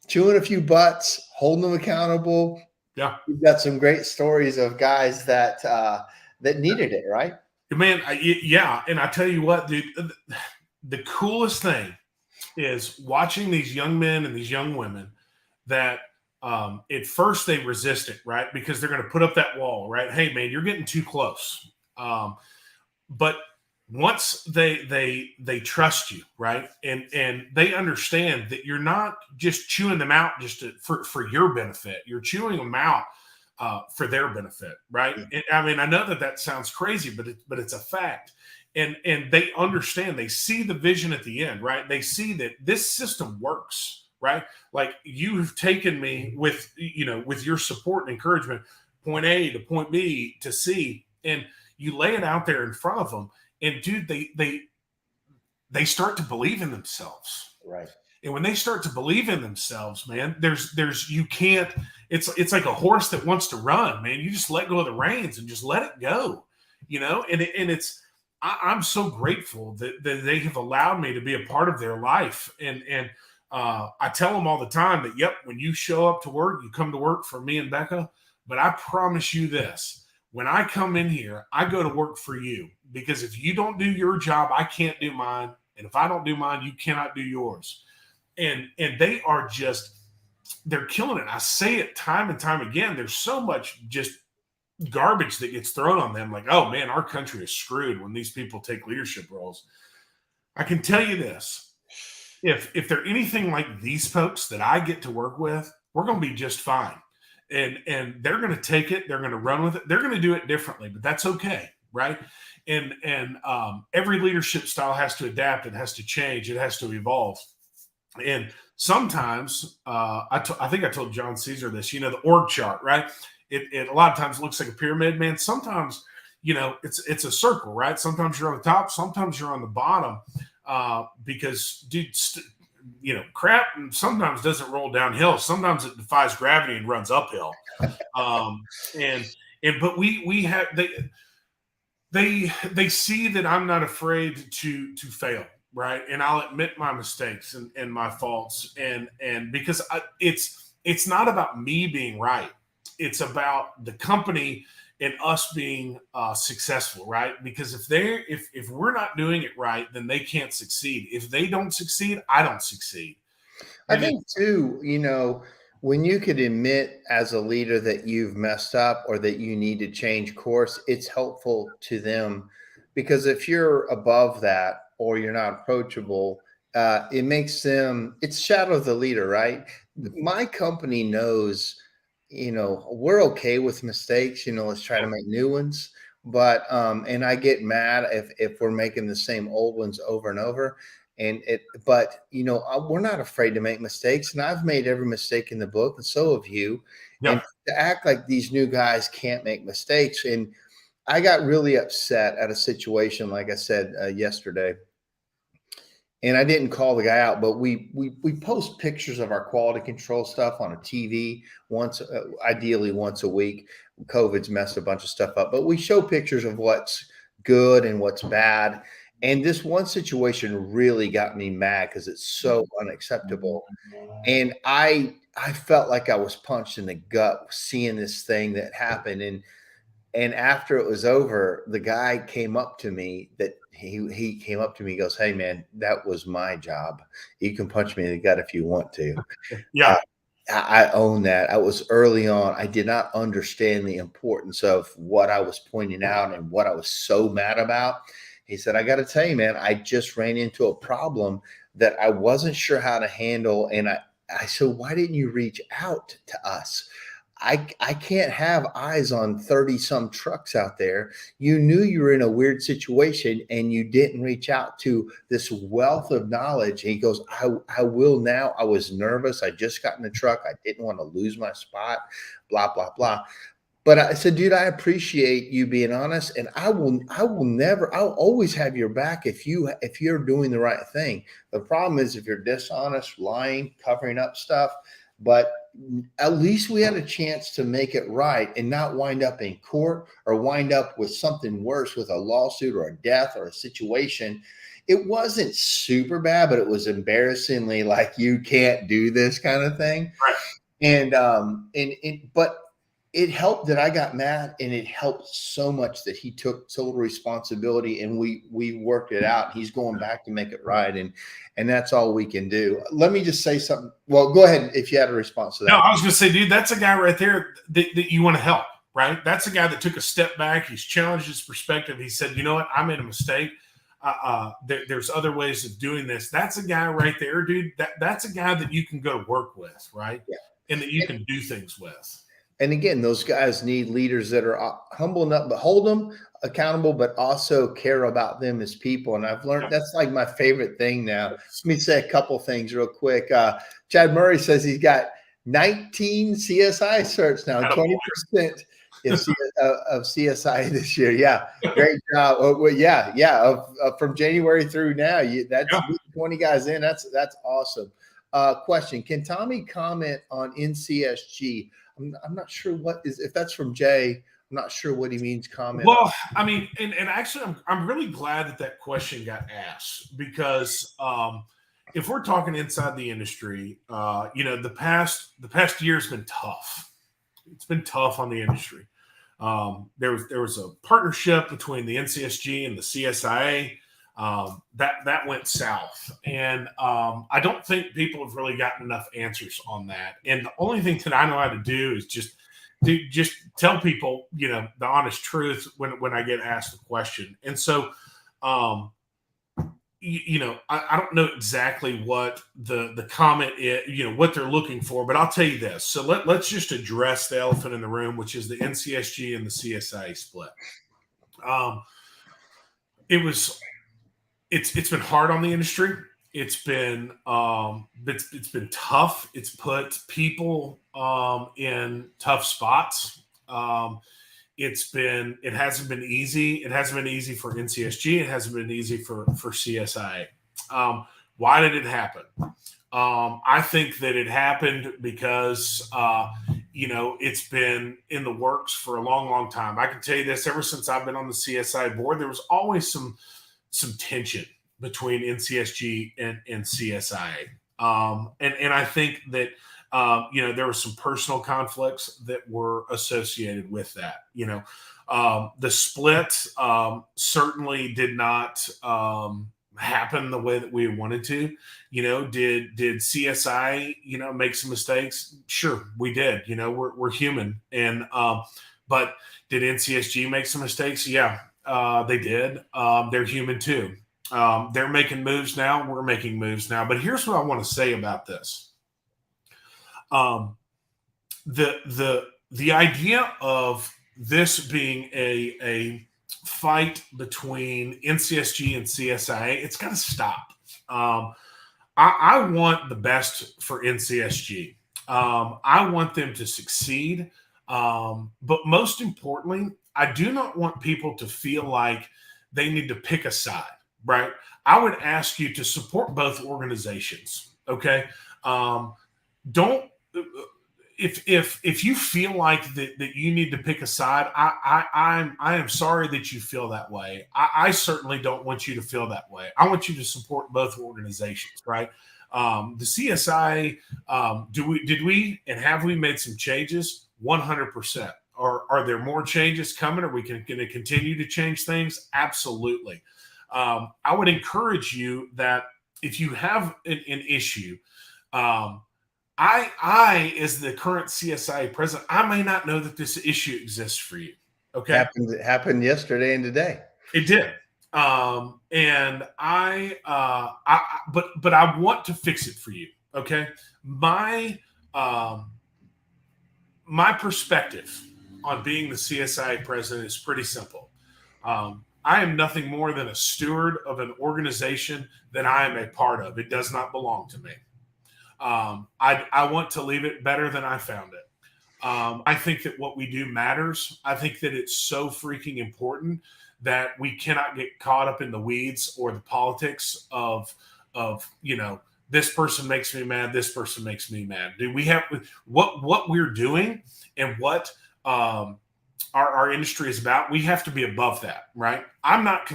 chewing a few butts, holding them accountable. Yeah. You've got some great stories of guys that needed it, right? Man, yeah. And I tell you what, dude, the coolest thing is watching these young men and these young women that at first they resist it, right? Because they're going to put up that wall, right? Hey, man, you're getting too close. But once they trust you, right, and they understand that you're not just chewing them out just for your benefit, you're chewing them out for their benefit, right? Yeah. I mean, I know that sounds crazy, but it's a fact. And they understand, they see the vision at the end, right? They see that this system works, right? Like, you've taken me with your support and encouragement, point A to point B to C, and you lay it out there in front of them. And dude, they start to believe in themselves. Right. And when they start to believe in themselves, man, you can't, it's like a horse that wants to run, man. You just let go of the reins and just let it go, I'm so grateful that they have allowed me to be a part of their life. And I tell them all the time that, yep, when you show up to work, you come to work for me and Becca, but I promise you this, when I come in here, I go to work for you, because if you don't do your job, I can't do mine. And if I don't do mine, you cannot do yours. And they are just they're killing it. I say it time and time again. There's so much just garbage that gets thrown on them. Like, oh man, our country is screwed when these people take leadership roles. I can tell you this: if they're anything like these folks that I get to work with, we're going to be just fine. And they're going to take it. They're going to run with it. They're going to do it differently, but that's okay, right? And every leadership style has to adapt. It has to change. It has to evolve. And sometimes, I think I told John Caesar this. The org chart, right? It a lot of times looks like a pyramid, man. Sometimes, it's a circle, right? Sometimes you're on the top. Sometimes you're on the bottom, because, dude, crap sometimes doesn't roll downhill. Sometimes it defies gravity and runs uphill. But we have they see that I'm not afraid to fail, right? And I'll admit my mistakes and my faults, and because it's not about me being right. It's about the company and us being successful, right? Because if we're not doing it right, then they can't succeed. If they don't succeed, I don't succeed. I think too, when you could admit as a leader that you've messed up or that you need to change course, it's helpful to them, because if you're above that or you're not approachable, it makes them, it's shadow the leader, right? My company knows, we're okay with mistakes, let's try to make new ones. But, and I get mad if we're making the same old ones over and over. But we're not afraid to make mistakes, and I've made every mistake in the book, and so have you. Yeah. And to act like these new guys can't make mistakes, and I got really upset at a situation, like I said yesterday, and I didn't call the guy out, but we post pictures of our quality control stuff on a TV once, ideally once a week. COVID's messed a bunch of stuff up, but we show pictures of what's good and what's bad. And this one situation really got me mad because it's so unacceptable. And I felt like I was punched in the gut seeing this thing that happened. And after it was over, the guy came up to me he came up to me, he goes, "Hey man, that was my job. You can punch me in the gut if you want to." Yeah. I own that. I was early on. I did not understand the importance of what I was pointing out and what I was so mad about. He said, "I got to tell you, man, I just ran into a problem that I wasn't sure how to handle." And I said, "Why didn't you reach out to us? I can't have eyes on 30 some trucks out there. You knew you were in a weird situation and you didn't reach out to this wealth of knowledge." And he goes, I will now. I was nervous. I just got in the truck. I didn't want to lose my spot, blah, blah, blah. But I said, "Dude, I appreciate you being honest, and I'll always have your back if you're doing the right thing. The problem is if you're dishonest, lying, covering up stuff, but at least we had a chance to make it right and not wind up in court or wind up with something worse, with a lawsuit or a death or a situation." It wasn't super bad, but it was embarrassingly like, you can't do this kind of thing. Right. But it helped that I got mad, and it helped so much that he took total responsibility, and we worked it out. He's going back to make it right. And that's all we can do. Let me just say something. Well, go ahead if you had a response to that. No, I was going to say, dude, that's a guy right there that you want to help, right? That's a guy that took a step back. He's challenged his perspective. He said, "You know what? I made a mistake. There's other ways of doing this." That's a guy right there, dude. That's a guy that you can go to work with, right? Yeah. And that you can do things with. And again, those guys need leaders that are humble enough, but hold them accountable, but also care about them as people. And I've learned that's like my favorite thing now. Let me say a couple things real quick. Chad Murray says he's got 19 CSI certs now, 20% of CSI this year. Yeah, great job. From January through now, that's 20 guys in. That's awesome. Question: can Tommy comment on NCSG? I'm not sure if that's from Jay. I'm not sure what he means comment. Well, I mean, and actually, I'm really glad that question got asked, because if we're talking inside the industry, the past year has been tough. It's been tough on the industry. There was a partnership between the NCSG and the CSIA. that went south, and I don't think people have really gotten enough answers on that. And the only thing that I know how to do is just tell people, the honest truth when I get asked a question. And so, I don't know exactly what the comment is, what they're looking for, but I'll tell you this. So let's just address the elephant in the room, which is the NCSG and the CSIA split. It's been hard on the industry. It's been tough. It's put people in tough spots. It hasn't been easy. It hasn't been easy for NCSG. It hasn't been easy for CSIA. Why did it happen? I think that it happened because it's been in the works for a long, long time. I can tell you this: ever since I've been on the CSIA board, there was always some tension between NCSG and CSIA. And I think that, there were some personal conflicts that were associated with that. The split certainly did not happen the way that we wanted to. Did CSI, make some mistakes? Sure, we did. We're human. And, but did NCSG make some mistakes? Yeah. They did. They're human too. They're making moves now. We're making moves now. But here's what I want to say about this. The idea of this being a fight between NCSG and CSIA, it's got to stop. I want the best for NCSG. I want them to succeed. But most importantly, I do not want people to feel like they need to pick a side, right? I would ask you to support both organizations. Okay. If you feel like that you need to pick a side, I am sorry that you feel that way. I certainly don't want you to feel that way. I want you to support both organizations, right? The CSI, did we and have we made some changes? 100%. Are there more changes coming? Are we going to continue to change things? Absolutely. I would encourage you that if you have an issue, I, as the current CSIA president, I may not know that this issue exists for you. Okay. It happened yesterday and today. It did. And but I want to fix it for you. Okay. My perspective on being the CSIA president is pretty simple. I am nothing more than a steward of an organization that I am a part of. It does not belong to me. I want to leave it better than I found it. I think that what we do matters. I think that it's so freaking important that we cannot get caught up in the weeds or the politics of this person makes me mad, this person makes me mad. Do we have what we're doing and what our industry is about? We have to be above that, right? I'm not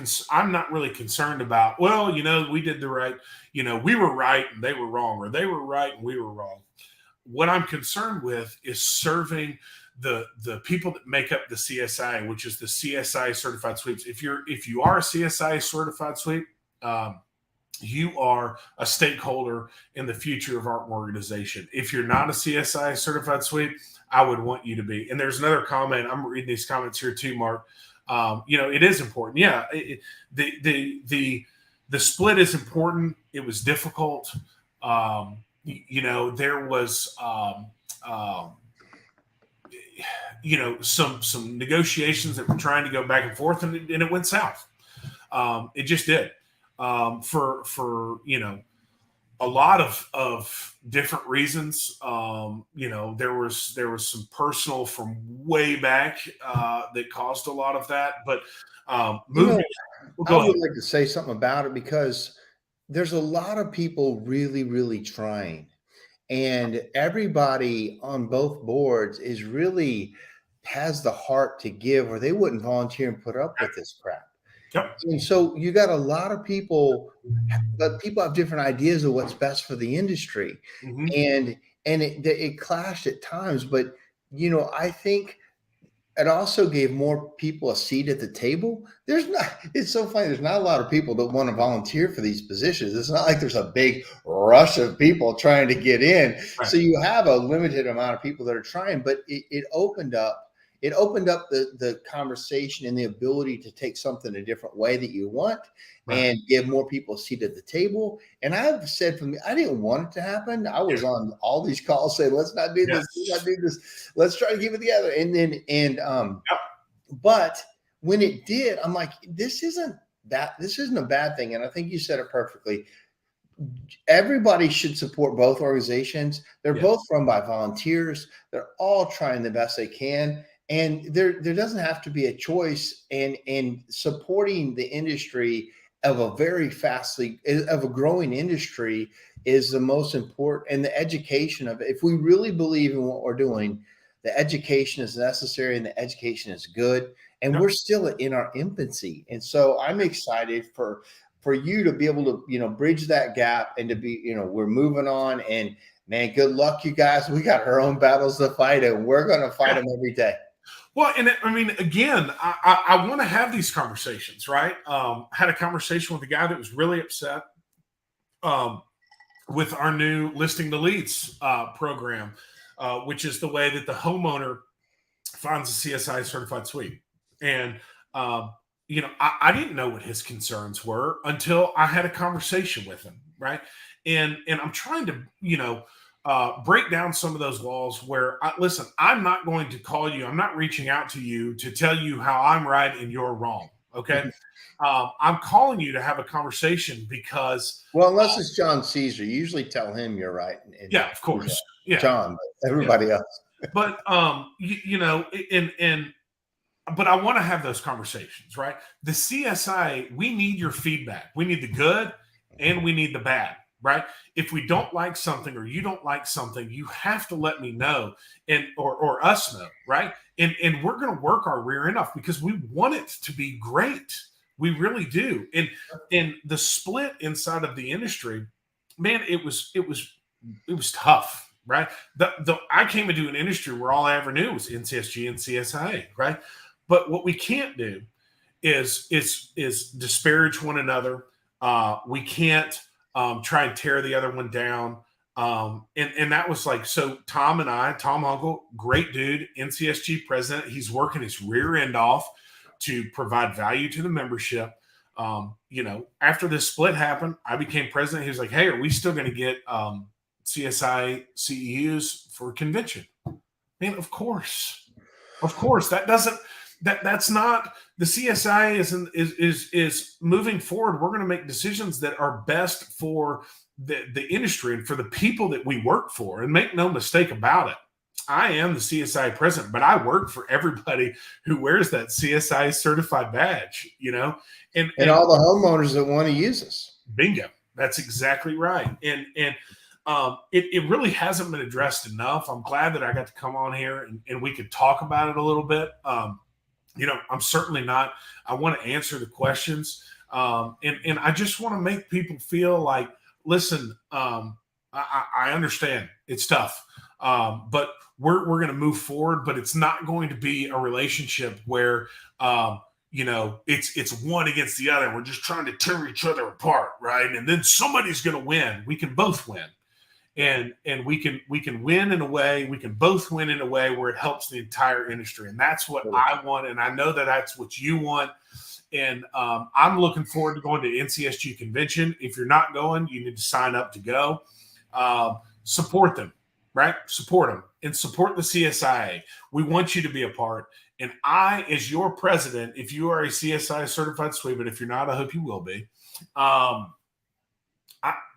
really concerned about, we did the right, we were right and they were wrong, or they were right and we were wrong. What I'm concerned with is serving the people that make up the CSI, which is the CSI certified sweeps. If you are a CSI certified sweep, you are a stakeholder in the future of our organization. If you're not a CSI certified sweep, I would want you to be. And there's another comment. I'm reading these comments here too, Mark. It is important. Yeah. The split is important. It was difficult. There was, some negotiations that were trying to go back and forth, and it went south. It just did. For a lot of different reasons. There was some personal from way back that caused a lot of that. But I would like to say something about it, because there's a lot of people really, really trying, and everybody on both boards has the heart to give, or they wouldn't volunteer and put up with this crap. Yep. And so you got a lot of people, but people have different ideas of what's best for the industry. Mm-hmm. And it clashed at times, but I think it also gave more people a seat at the table. It's so funny. There's not a lot of people that want to volunteer for these positions. It's not like there's a big rush of people trying to get in. Right. So you have a limited amount of people that are trying, but it opened up the conversation and the ability to take something a different way that you want, Right. and give more people a seat at the table. And I've said from me, I didn't want it to happen. I was on all these calls saying, let's not do this, let's not do this, let's try to keep it together. But when it did, I'm like, this isn't a bad thing. And I think you said it perfectly. Everybody should support both organizations. They're both run by volunteers. They're all trying the best they can. And there doesn't have to be a choice, and supporting the industry of a growing industry is the most important. And the education of it, if we really believe in what we're doing, the education is necessary and the education is good. And we're still in our infancy. And so I'm excited for you to be able to, bridge that gap, and to be, we're moving on. And man, good luck, you guys. We got our own battles to fight, and we're going to fight them every day. Well, and I mean, again, I want to have these conversations, right? Had a conversation with a guy that was really upset with our new listing the leads program, which is the way that the homeowner finds a CSI certified suite. And, I didn't know what his concerns were until I had a conversation with him, right? And I'm trying to, break down some of those walls where, listen, I'm not going to call you. I'm not reaching out to you to tell you how I'm right and you're wrong. Okay. I'm calling you to have a conversation because. Well, unless it's John Caesar, you usually tell him you're right. Yeah, of course. Yeah. John, but everybody else. But, but I want to have those conversations, right? The CSI, we need your feedback. We need the good and we need the bad. Right? If we don't like something, or you don't like something, you have to let me know, and or us know, right? And we're going to work our rear end off because we want it to be great. We really do. And the split inside of the industry, man, it was tough, right? I came into an industry where all I ever knew was NCSG and CSIA, right? But what we can't do is disparage one another. We can't try and tear the other one down. And that was like, so Tom Uncle, great dude, NCSG president. He's working his rear end off to provide value to the membership. After this split happened, I became president. He was like, hey, are we still going to get CSI CEUs for convention? Man, of course. That's not the CSI is moving forward. We're going to make decisions that are best for the industry and for the people that we work for. And make no mistake about it, I am the CSI president, but I work for everybody who wears that CSI certified badge, and all the homeowners that want to use us. Bingo. That's exactly right. And it really hasn't been addressed enough. I'm glad that I got to come on here and we could talk about it a little bit. I'm certainly not. I want to answer the questions, and I just want to make people feel like, listen, I understand it's tough, but we're going to move forward. But it's not going to be a relationship where it's one against the other. We're just trying to tear each other apart, right? And then somebody's going to win. We can both win. And we can win in a way, we can both win in a way where it helps the entire industry. And that's what I want. And I know that that's what you want. And I'm looking forward to going to NCSG convention. If you're not going, you need to sign up to go. Support them, right? Support them and support the CSIA. We want you to be a part. And I, as your president, if you are a CSI certified suite, but if you're not, I hope you will be. I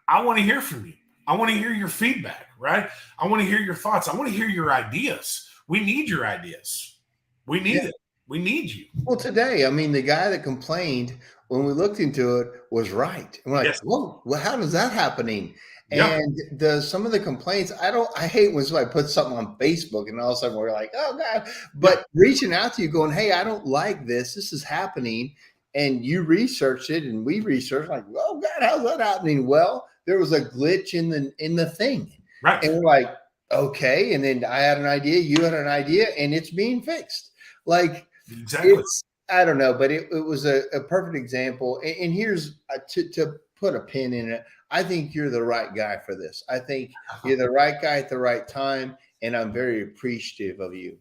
want to hear from you. I want to hear your feedback, right? I want to hear your thoughts. I want to hear your ideas. We need your ideas. We need it. We need you. Well, today, the guy that complained when we looked into it was right. And we're like, whoa, well, how is that happening? And some of the complaints, I hate when somebody puts something on Facebook and all of a sudden we're like, oh God, but reaching out to you going, hey, I don't like this. This is happening. And you researched it and we researched like, oh God, how's that happening? Well, there was a glitch in the thing. Right. And we're like, okay. And then I had an idea, you had an idea, and it's being fixed. Like Exactly. I don't know, but it was a perfect example. And here's to put a pin in it. I think you're the right guy for this. I think you're the right guy at the right time, and I'm very appreciative of you.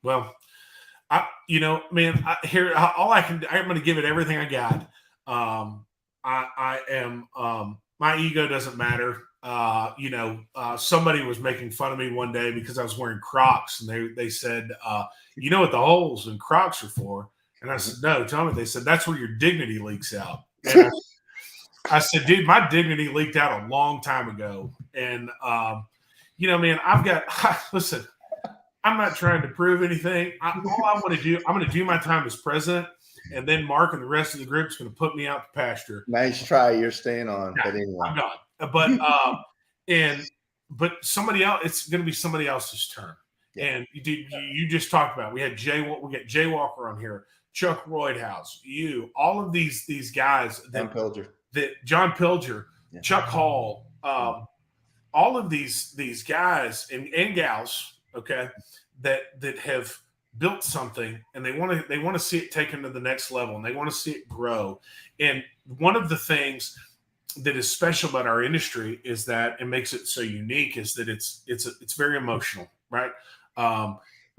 Well, man, I'm going to give it everything I got. I am, my ego doesn't matter. Somebody was making fun of me one day because I was wearing Crocs, and they said, you know what the holes in Crocs are for? And I said, no, tell me. They said, that's where your dignity leaks out. And I said, dude, my dignity leaked out a long time ago. And, man, listen, I'm not trying to prove anything. All I want to do, I'm going to do my time as president, and then Mark and the rest of the group is going to put me out to pasture. Nice try. You're staying on, Yeah, but anyway. I'm gone. But somebody else, it's going to be somebody else's turn. Yeah. And you just talked about, we got Jay Walker on here, Chuck Roydhouse, all of these guys, John Pilger, yeah. Chuck Hall, all of these guys and gals, okay, that have built something, and they want to see it taken to the next level, and they want to see it grow. And one of the things that is special about our industry is that it makes it so unique is that it's very emotional, right?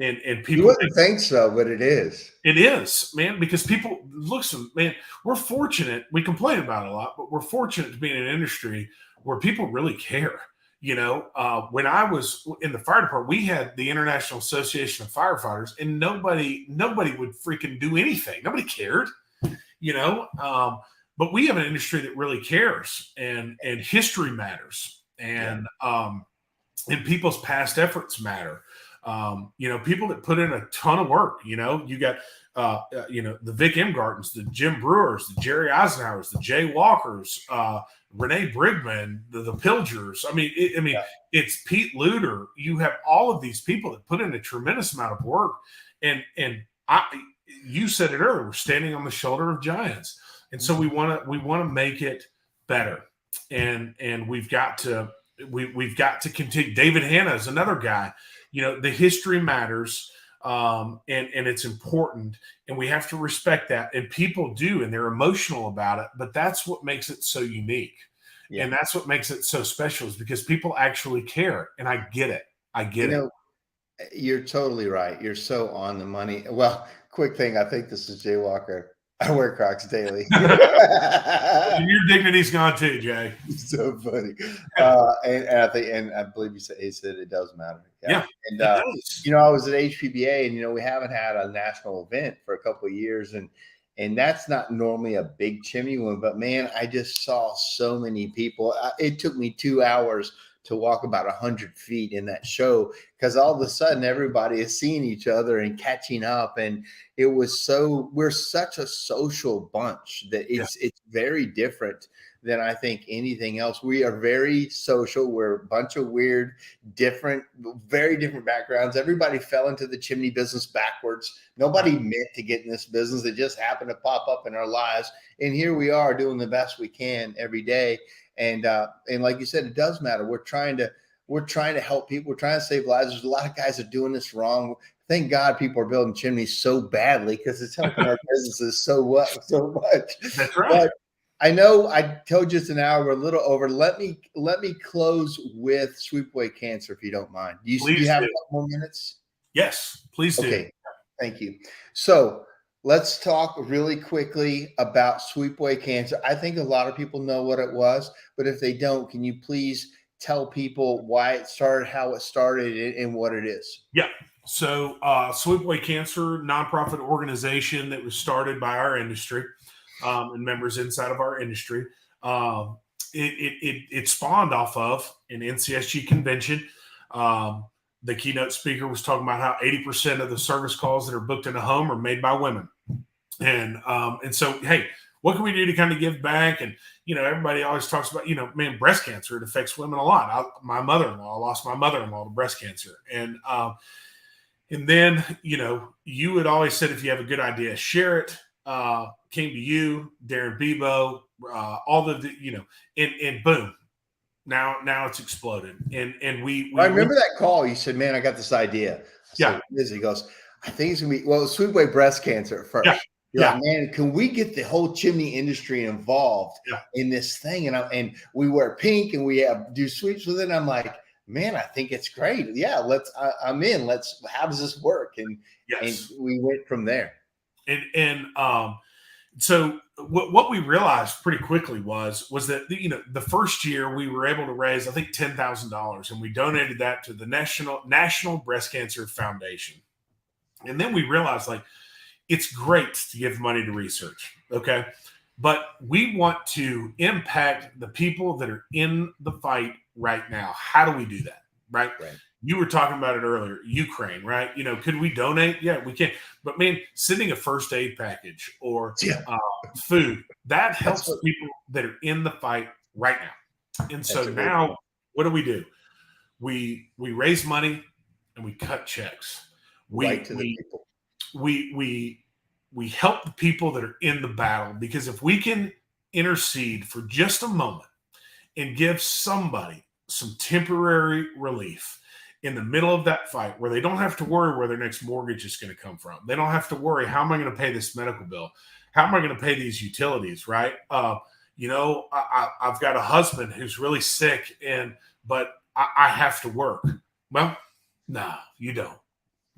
And people, you wouldn't think so, but it is. It is, man, because people listen, man. We're fortunate. We complain about it a lot, but we're fortunate to be in an industry where people really care. When I was in the fire department, we had the International Association of Firefighters, and nobody would freaking do anything. Nobody cared, but we have an industry that really cares, and history matters, and people's past efforts matter. People that put in a ton of work, you got, the Vic M. Gartens, the Jim Brewers, the Jerry Eisenhowers, the Jay Walkers, Renee Brigman, the Pilgers. It's Pete Luter. You have all of these people that put in a tremendous amount of work. And you said it earlier, we're standing on the shoulder of giants. And so we want to make it better. And we've got to continue. David Hanna is another guy. The history matters. And it's important, and we have to respect that, and people do, and they're emotional about it, but that's what makes it so unique. Yeah. And that's what makes it so special, is because people actually care. And I get it. You're totally right. You're so on the money. Well, quick thing. I think this is Jay Walker. I wear Crocs daily. Your dignity's gone too, Jay. So funny. And I believe he said it does matter. Yeah. And I was at HPBA, and we haven't had a national event for a couple of years, and that's not normally a big chimney one, but man, I just saw so many people. It took me 2 hours to walk about 100 feet in that show, because all of a sudden everybody is seeing each other and catching up. And we're such a social bunch that it's very different than I think anything else. We are very social. We're a bunch of weird, very different backgrounds. Everybody fell into the chimney business backwards. Nobody meant to get in this business. It just happened to pop up in our lives. And here we are doing the best we can every day. And like you said, it does matter. We're trying to help people. We're trying to save lives. There's a lot of guys that are doing this wrong. Thank God people are building chimneys so badly, because it's helping our businesses so much. That's right. But I know I told you it's an hour. We're a little over. Let me close with sweep-away cancer, if you don't mind. Do you have a couple more minutes? Yes, please do. Okay, thank you. So let's talk really quickly about sweep-away cancer. I think a lot of people know what it was, but if they don't, can you please tell people why it started, how it started, and what it is? Yeah. So sweep-away cancer, nonprofit organization that was started by our industry and members inside of our industry. It spawned off of an NCSG convention. The keynote speaker was talking about how 80% of the service calls that are booked in a home are made by women. And so, hey, what can we do to kind of give back? And, everybody always talks about, breast cancer, it affects women a lot. My mother-in-law, I lost my mother-in-law to breast cancer. And then, you had always said, if you have a good idea, share it. Came to you, Darren Bebo, and boom. Now it's exploded. And I remember that call. You said, man, I got this idea. Yeah. He goes, I think it's gonna be sweep away breast cancer at first. Yeah. You're Yeah. like, man, can we get the whole chimney industry involved Yeah. in this thing? And we wear pink and we do sweeps with it. I'm like, man, I think it's great. Yeah, I'm in. How does this work? And Yes. we went from there. So what we realized pretty quickly was that the first year we were able to raise, I think, $10,000, and we donated that to the National Breast Cancer Foundation. And then we realized, like, it's great to give money to research, okay, but we want to impact the people that are in the fight right now. How do we do that? Right. You were talking about it earlier, Ukraine, right? Could we donate? Yeah, we can. But man, sending a first aid package or food, that helps people that are in the fight right now. And so now what do? We raise money and we cut checks. We help the people that are in the battle, because if we can intercede for just a moment and give somebody some temporary relief in the middle of that fight, where they don't have to worry where their next mortgage is going to come from. They don't have to worry, how am I going to pay this medical bill? How am I going to pay these utilities, right? I've got a husband who's really sick, but I have to work. Well, no, you don't,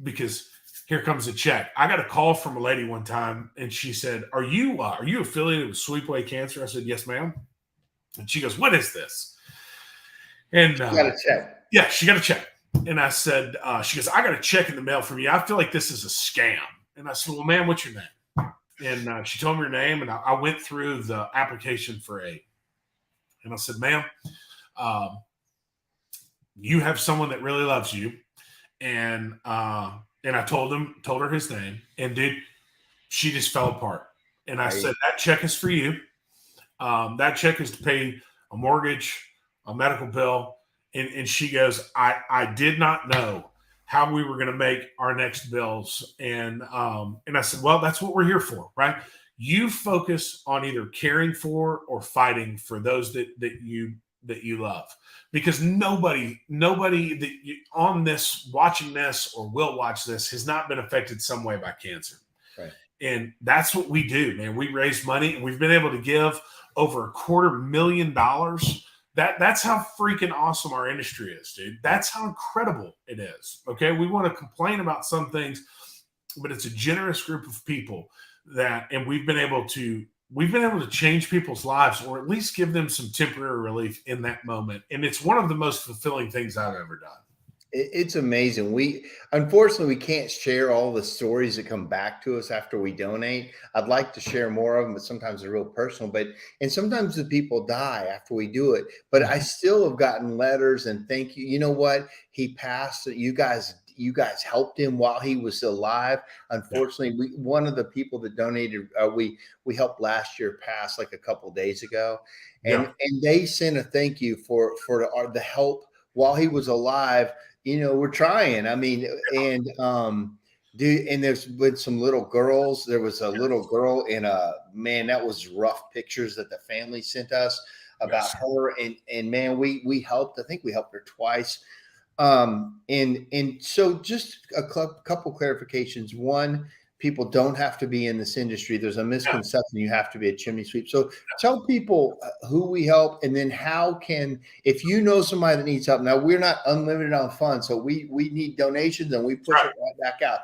because here comes a check. I got a call from a lady one time, and she said, are you affiliated with Sweep Away Cancer? I said, yes, ma'am. And she goes, what is this? And she got a check. Yeah, she got a check. And I said, she goes, I got a check in the mail from you. I feel like this is a scam. And I said, well, ma'am, what's your name? And she told me her name, and I went through the application for aid. And I said, ma'am, you have someone that really loves you. And I told her his name, and dude, she just fell apart. And I said, that check is for you. That check is to pay a mortgage, a medical bill. And she goes, I did not know how we were going to make our next bills. And I said, well, that's what we're here for, right? You focus on either caring for or fighting for those that you love, because nobody that on this, watching this, or will watch this, has not been affected some way by cancer. Right. And that's what we do, man. We raise money, and we've been able to give over $250,000. That's how freaking awesome our industry is, dude. That's how incredible it is. Okay. We want to complain about some things, but it's a generous group of people and we've been able to change people's lives, or at least give them some temporary relief in that moment. And it's one of the most fulfilling things I've ever done. It's amazing. Unfortunately, we can't share all the stories that come back to us after we donate. I'd like to share more of them, but sometimes they're real personal. And sometimes the people die after we do it. But I still have gotten letters and thank you. You know what? He passed. You guys helped him while he was alive. Unfortunately, one of the people that donated, we helped last year, passed like a couple of days ago, and they sent a thank you for the help while he was alive. We're trying. I mean, and there's been some little girls. There was a little girl man, that was rough pictures that the family sent us about her. And man, we helped. I think we helped her twice. And so just a couple clarifications. One, people don't have to be in this industry. There's a misconception you have to be a chimney sweep. So tell people who we help, and then if you know somebody that needs help. Now, we're not unlimited on funds, so we need donations, and we push it right back out.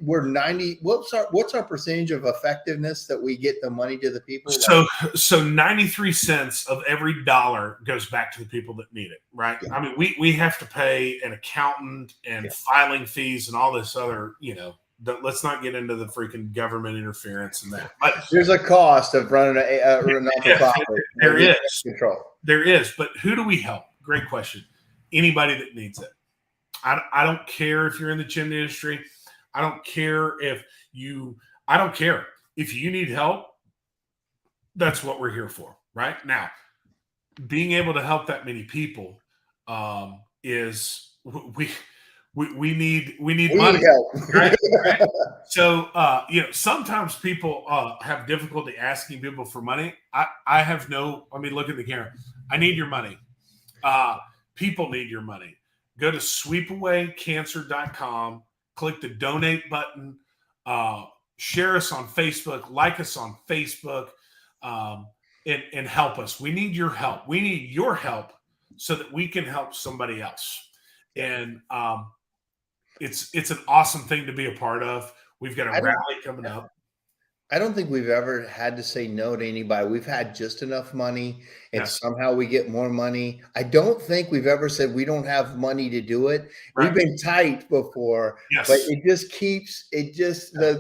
We're 90. What's our percentage of effectiveness that we get the money to the people? So 93 cents of every dollar goes back to the people that need it, right? Yeah. I mean, we have to pay an accountant and filing fees and all this other, let's not get into the freaking government interference and that. But there's a cost of running a not-for-profit. There is control. There is, but who do we help? Great question. Anybody that needs it. I don't care if you're in the chimney industry. I don't care if you need help. That's what we're here for, right? Now, being able to help that many people is we need money, right? So sometimes people have difficulty asking people for money. Look at the camera. I need your money. People need your money. Go to sweepawaycancer.com click the donate button, share us on Facebook, like us on Facebook, and help us. We need your help. We need your help so that we can help somebody else. And it's an awesome thing to be a part of. We've got a rally coming up. I don't think we've ever had to say no to anybody. We've had just enough money and somehow we get more money. I don't think we've ever said we don't have money to do it. Right. We've been tight before, yes. but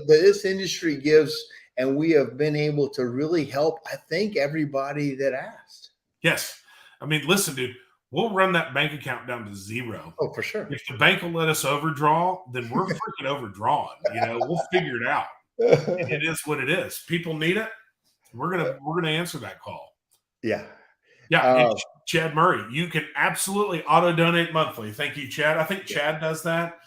this industry gives, and we have been able to really help, I think, everybody that asked. Yes. I mean, listen, dude, we'll run that bank account down to zero. Oh, for sure. If the bank will let us overdraw, then we're freaking overdrawn. We'll figure it out. It is what it is. People need it. We're gonna answer that call. Yeah. Chad Murray, you can absolutely auto donate monthly. Thank you, Chad. I think Chad does that.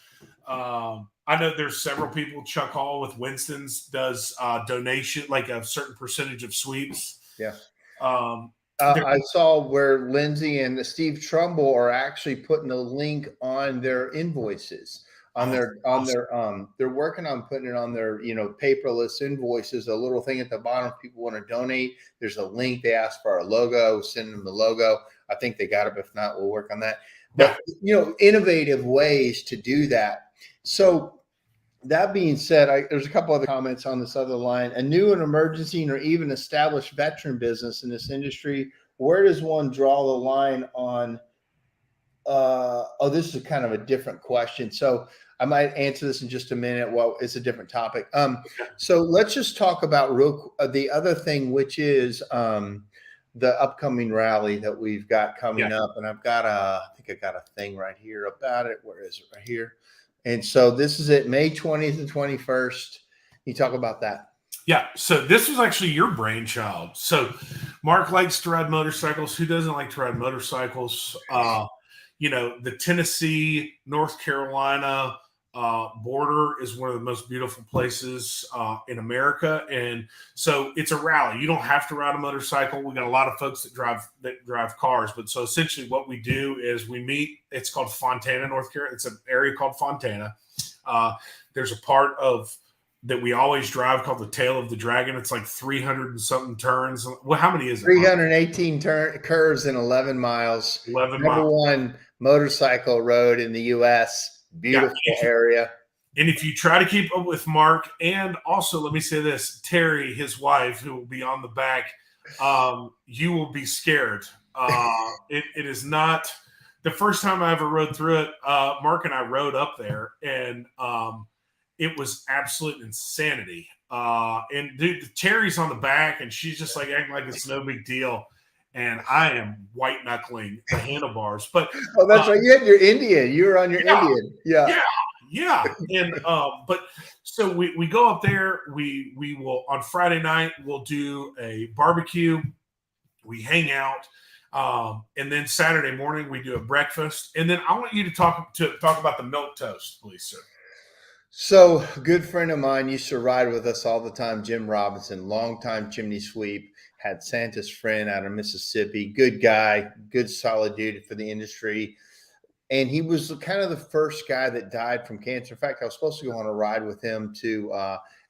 I know there's several people. Chuck Hall with Winston's does donation, like a certain percentage of sweeps. Yeah. I saw where Lindsay and Steve Trumbull are actually putting a link on their invoices. They're working on putting it on their, paperless invoices, a little thing at the bottom. If people want to donate, there's a link. They ask for our logo, send them the logo. I think they got it. If not, we'll work on that. But, innovative ways to do that. So that being said, there's a couple other comments on this other line. A new and emergency or even established veteran business in this industry, where does one draw the line on? This is kind of a different question. So I might answer this in just a minute. Well, it's a different topic. So let's just talk about the other thing, which is the upcoming rally that we've got coming up. And I think I got a thing right here about it. Where is it? Right here. And so this is it, May 20th and 21st. You talk about that. Yeah. So this was actually your brainchild. So Mark likes to ride motorcycles. Who doesn't like to ride motorcycles? The Tennessee, North Carolina border is one of the most beautiful places in America. And so it's a rally. You don't have to ride a motorcycle. We got a lot of folks that drive cars. But so essentially what we do is we meet. It's called Fontana, North Carolina. It's an area called Fontana. There's a part of that we always drive called the Tail of the Dragon. It's like 300 and something turns. Well, how many is it? 318 curves in 11 miles. 11 Number miles. one motorcycle road in the U.S. Beautiful area. And if you try to keep up with Mark, and also let me say this, Terry, his wife, who will be on the back, you will be scared. It is not the first time I ever rode through it. Mark and I rode up there, and it was absolute insanity. And dude, Terry's on the back, and she's just like acting like it's no big deal. And I am white knuckling the handlebars. But that's right. You had your Indian. You were on your Indian. Yeah. And but so we go up there. We will on Friday night we'll do a barbecue. We hang out. And then Saturday morning we do a breakfast. And then I want you to talk about the milk toast, please, sir. So a good friend of mine used to ride with us all the time, Jim Robinson, longtime chimney sweep, had Santa's friend out of Mississippi, good guy, good solid dude for the industry. And he was kind of the first guy that died from cancer. In fact, I was supposed to go on a ride with him to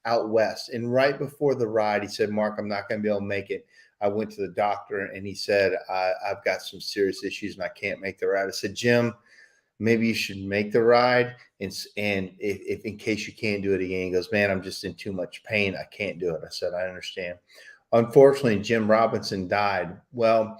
out west. And right before the ride, he said, Mark, I'm not going to be able to make it. I went to the doctor and he said, I've got some serious issues and I can't make the ride. I said, Jim, maybe you should make the ride. And if in case you can't do it again, he goes, man, I'm just in too much pain. I can't do it. I said, I understand. Unfortunately, Jim Robinson died. Well,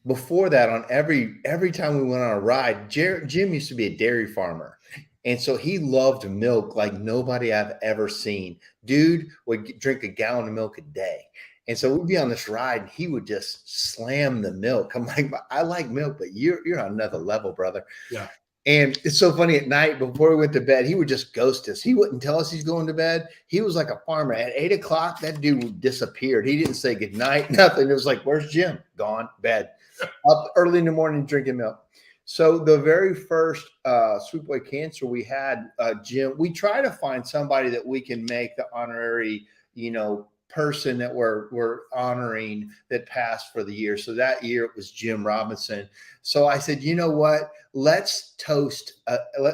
before that, on every time we went on a ride, Jim used to be a dairy farmer. And so he loved milk like nobody I've ever seen. Dude would drink a gallon of milk a day. And so we'd be on this ride and he would just slam the milk. I'm like, I like milk, but you're on another level, brother. Yeah. And it's so funny, at night before we went to bed, he would just ghost us. He wouldn't tell us he's going to bed. He was like a farmer. At 8 o'clock, that dude disappeared. He didn't say good night, nothing. It was like, where's Jim? Gone, bed. Up early in the morning drinking milk. So the very first Sweetboy Cancer we had, Jim, we try to find somebody that we can make the honorary, person that we're honoring that passed for the year. So that year it was Jim Robinson. So I said, you know what? Let's toast.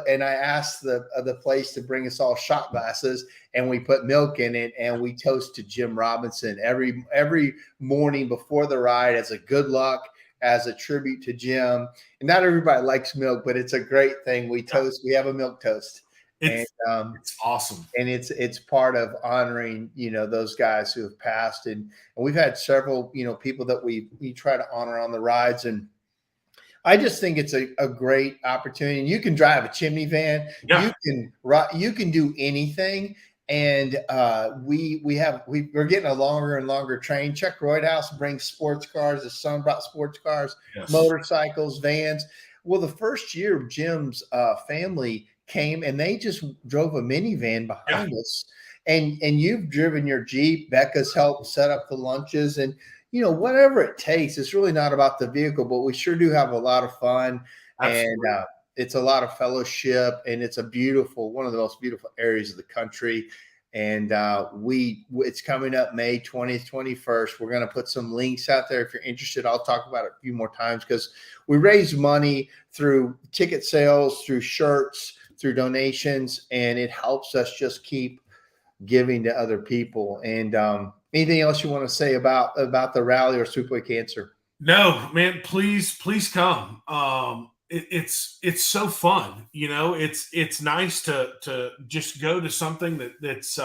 And I asked the place to bring us all shot glasses, and we put milk in it, and we toast to Jim Robinson every morning before the ride as a good luck, as a tribute to Jim. And not everybody likes milk, but it's a great thing. We toast. We have a milk toast. It's awesome. And it's part of honoring, those guys who have passed. And we've had several, people that we try to honor on the rides. And I just think it's a great opportunity. And you can drive a chimney van. Yeah. You can do anything. And we're getting a longer and longer train. Chuck Roydhouse brings sports cars. His son brought sports cars, yes, motorcycles, vans. Well, the first year, Jim's family came and they just drove a minivan behind us. And you've driven your Jeep. Becca's helped set up the lunches, and whatever it takes. It's really not about the vehicle, but we sure do have a lot of fun. Absolutely. And it's a lot of fellowship, and it's one of the most beautiful areas of the country. And it's coming up May 20th, 21st. We're going to put some links out there if you're interested. I'll talk about it a few more times, because we raise money through ticket sales, through shirts, through donations, and it helps us just keep giving to other people. And anything else you want to say about the rally or Swoopaway Cancer? No, man, please come. It's so fun. It's nice to just go to something that's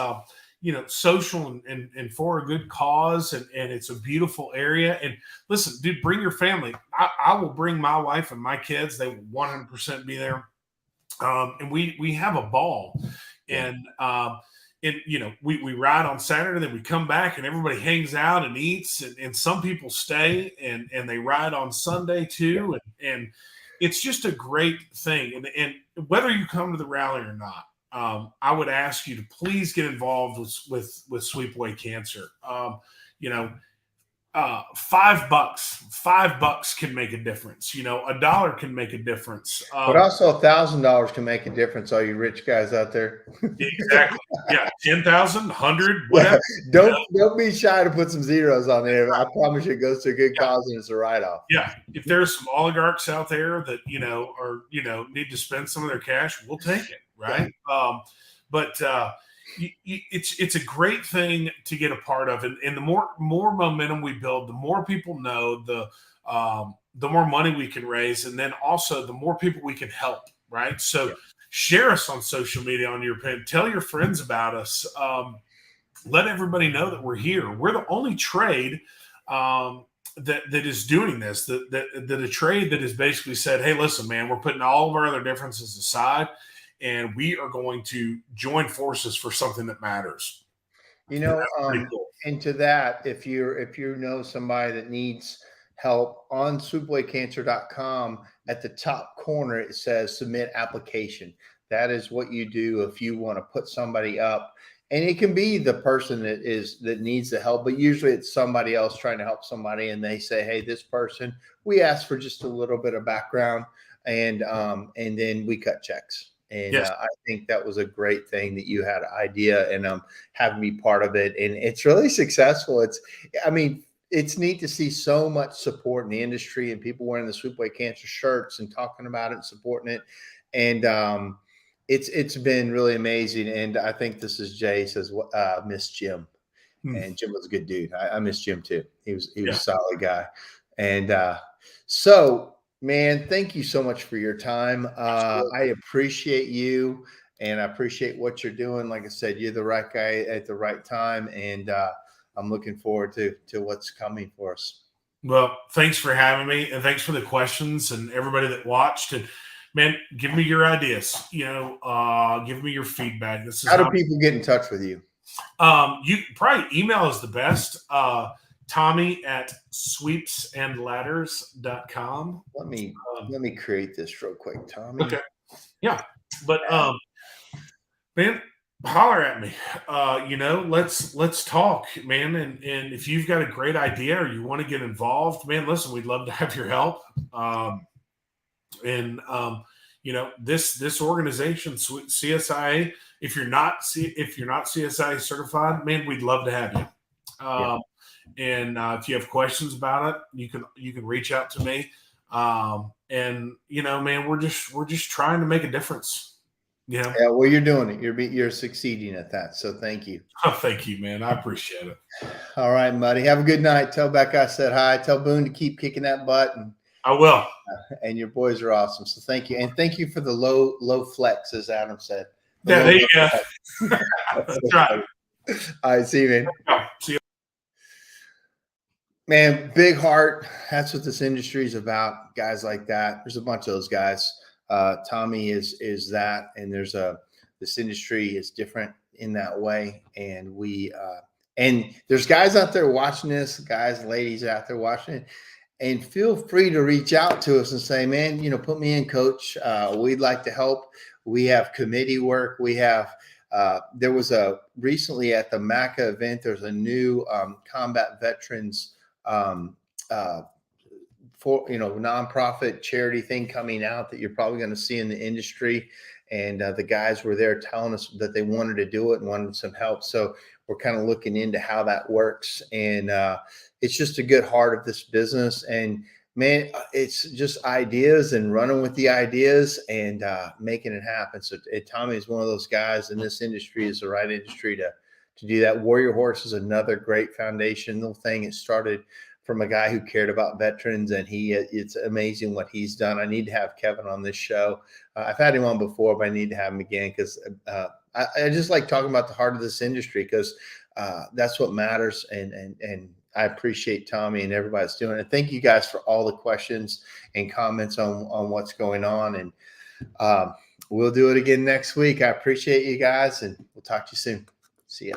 social and for a good cause, and it's a beautiful area. And listen, dude, bring your family. I will bring my wife and my kids. They will 100% be there. And we have a ball, and we ride on Saturday, then we come back and everybody hangs out and eats, and some people stay and they ride on Sunday too. And it's just a great thing. And whether you come to the rally or not, I would ask you to please get involved with Sweepaway Cancer. $5 can make a difference. $1 can make a difference. But also $1,000 can make a difference. All you rich guys out there. Exactly. Yeah. 10,000, 100, whatever. Don't be shy to put some zeros on there. I promise you it goes to a good cause, and it's a write-off. Yeah. If there's some oligarchs out there that, need to spend some of their cash, we'll take it. Right. Yeah. It's a great thing to get a part of, and the more momentum we build, the more people know, the more money we can raise, and then also the more people we can help. Right. So share us on social media, on your page, tell your friends about us. Let everybody know that we're here. We're the only trade that is doing this. That a trade that has basically said, hey, listen, man, we're putting all of our other differences aside, and we are going to join forces for something that matters. Cool. And to that, if you know somebody that needs help, on swoopawaycancer.com, at the top corner, it says submit application. That is what you do if you want to put somebody up. And it can be the person that needs the help, but usually it's somebody else trying to help somebody, and they say, hey, this person, we ask for just a little bit of background, and then we cut checks. And yes. I think that was a great thing that you had an idea, and having me part of it. And it's really successful. It's neat to see so much support in the industry, and people wearing the Swoopaway Cancer shirts and talking about it and supporting it. And it's been really amazing. And I think this is Jay says, miss Jim. And Jim was a good dude. I miss Jim too. He was a solid guy. And so, man, thank you so much for your time. I appreciate you, and I appreciate what you're doing. Like I said, you're the right guy at the right time, and I'm looking forward to what's coming for us. Well, thanks for having me, and thanks for the questions, and everybody that watched. And man, give me your ideas. Give me your feedback. How do people get in touch with you? You probably email is the best. Tommy at sweepsandladders.com. Let me create this real quick, Tommy. Okay. Yeah. But man, holler at me. Let's talk, man. And if you've got a great idea or you want to get involved, man, listen, we'd love to have your help. This organization, CSIA, if you're not CSIA certified, man, we'd love to have you. And if you have questions about it, you can reach out to me. And man, we're just trying to make a difference. Yeah, well, you're doing it. You're succeeding at that. So thank you. Oh, thank you, man. I appreciate it. All right, Muddy. Have a good night. Tell Becca I said hi. Tell Boone to keep kicking that butt. And I will. And your boys are awesome. So thank you. And thank you for the low flex, as Adam said. Yeah, there you go. That's right. All right, see you, man. See you. Man, big heart. That's what this industry is about. Guys like that. There's a bunch of those guys. Tommy is that, and this industry is different in that way. And and there's guys out there watching this, guys, ladies out there watching it. And feel free to reach out to us and say, man, put me in, coach. We'd like to help. We have committee work. We have, there was recently at the MACA event, there's a new combat veterans nonprofit charity thing coming out that you're probably going to see in the industry. And the guys were there telling us that they wanted to do it and wanted some help. So we're kind of looking into how that works. And it's just a good heart of this business. And man, it's just ideas and running with the ideas and making it happen. So Tommy is one of those guys in this industry, is the right industry to do that. Warrior Horse is another great foundational thing. It started from a guy who cared about veterans, and it's amazing what he's done. I need to have Kevin on this show. I've had him on before, but I need to have him again because I just like talking about the heart of this industry, because that's what matters. And I appreciate Tommy and everybody that's doing it. Thank you guys for all the questions and comments on what's going on. And we'll do it again next week. I appreciate you guys, and we'll talk to you soon. See ya.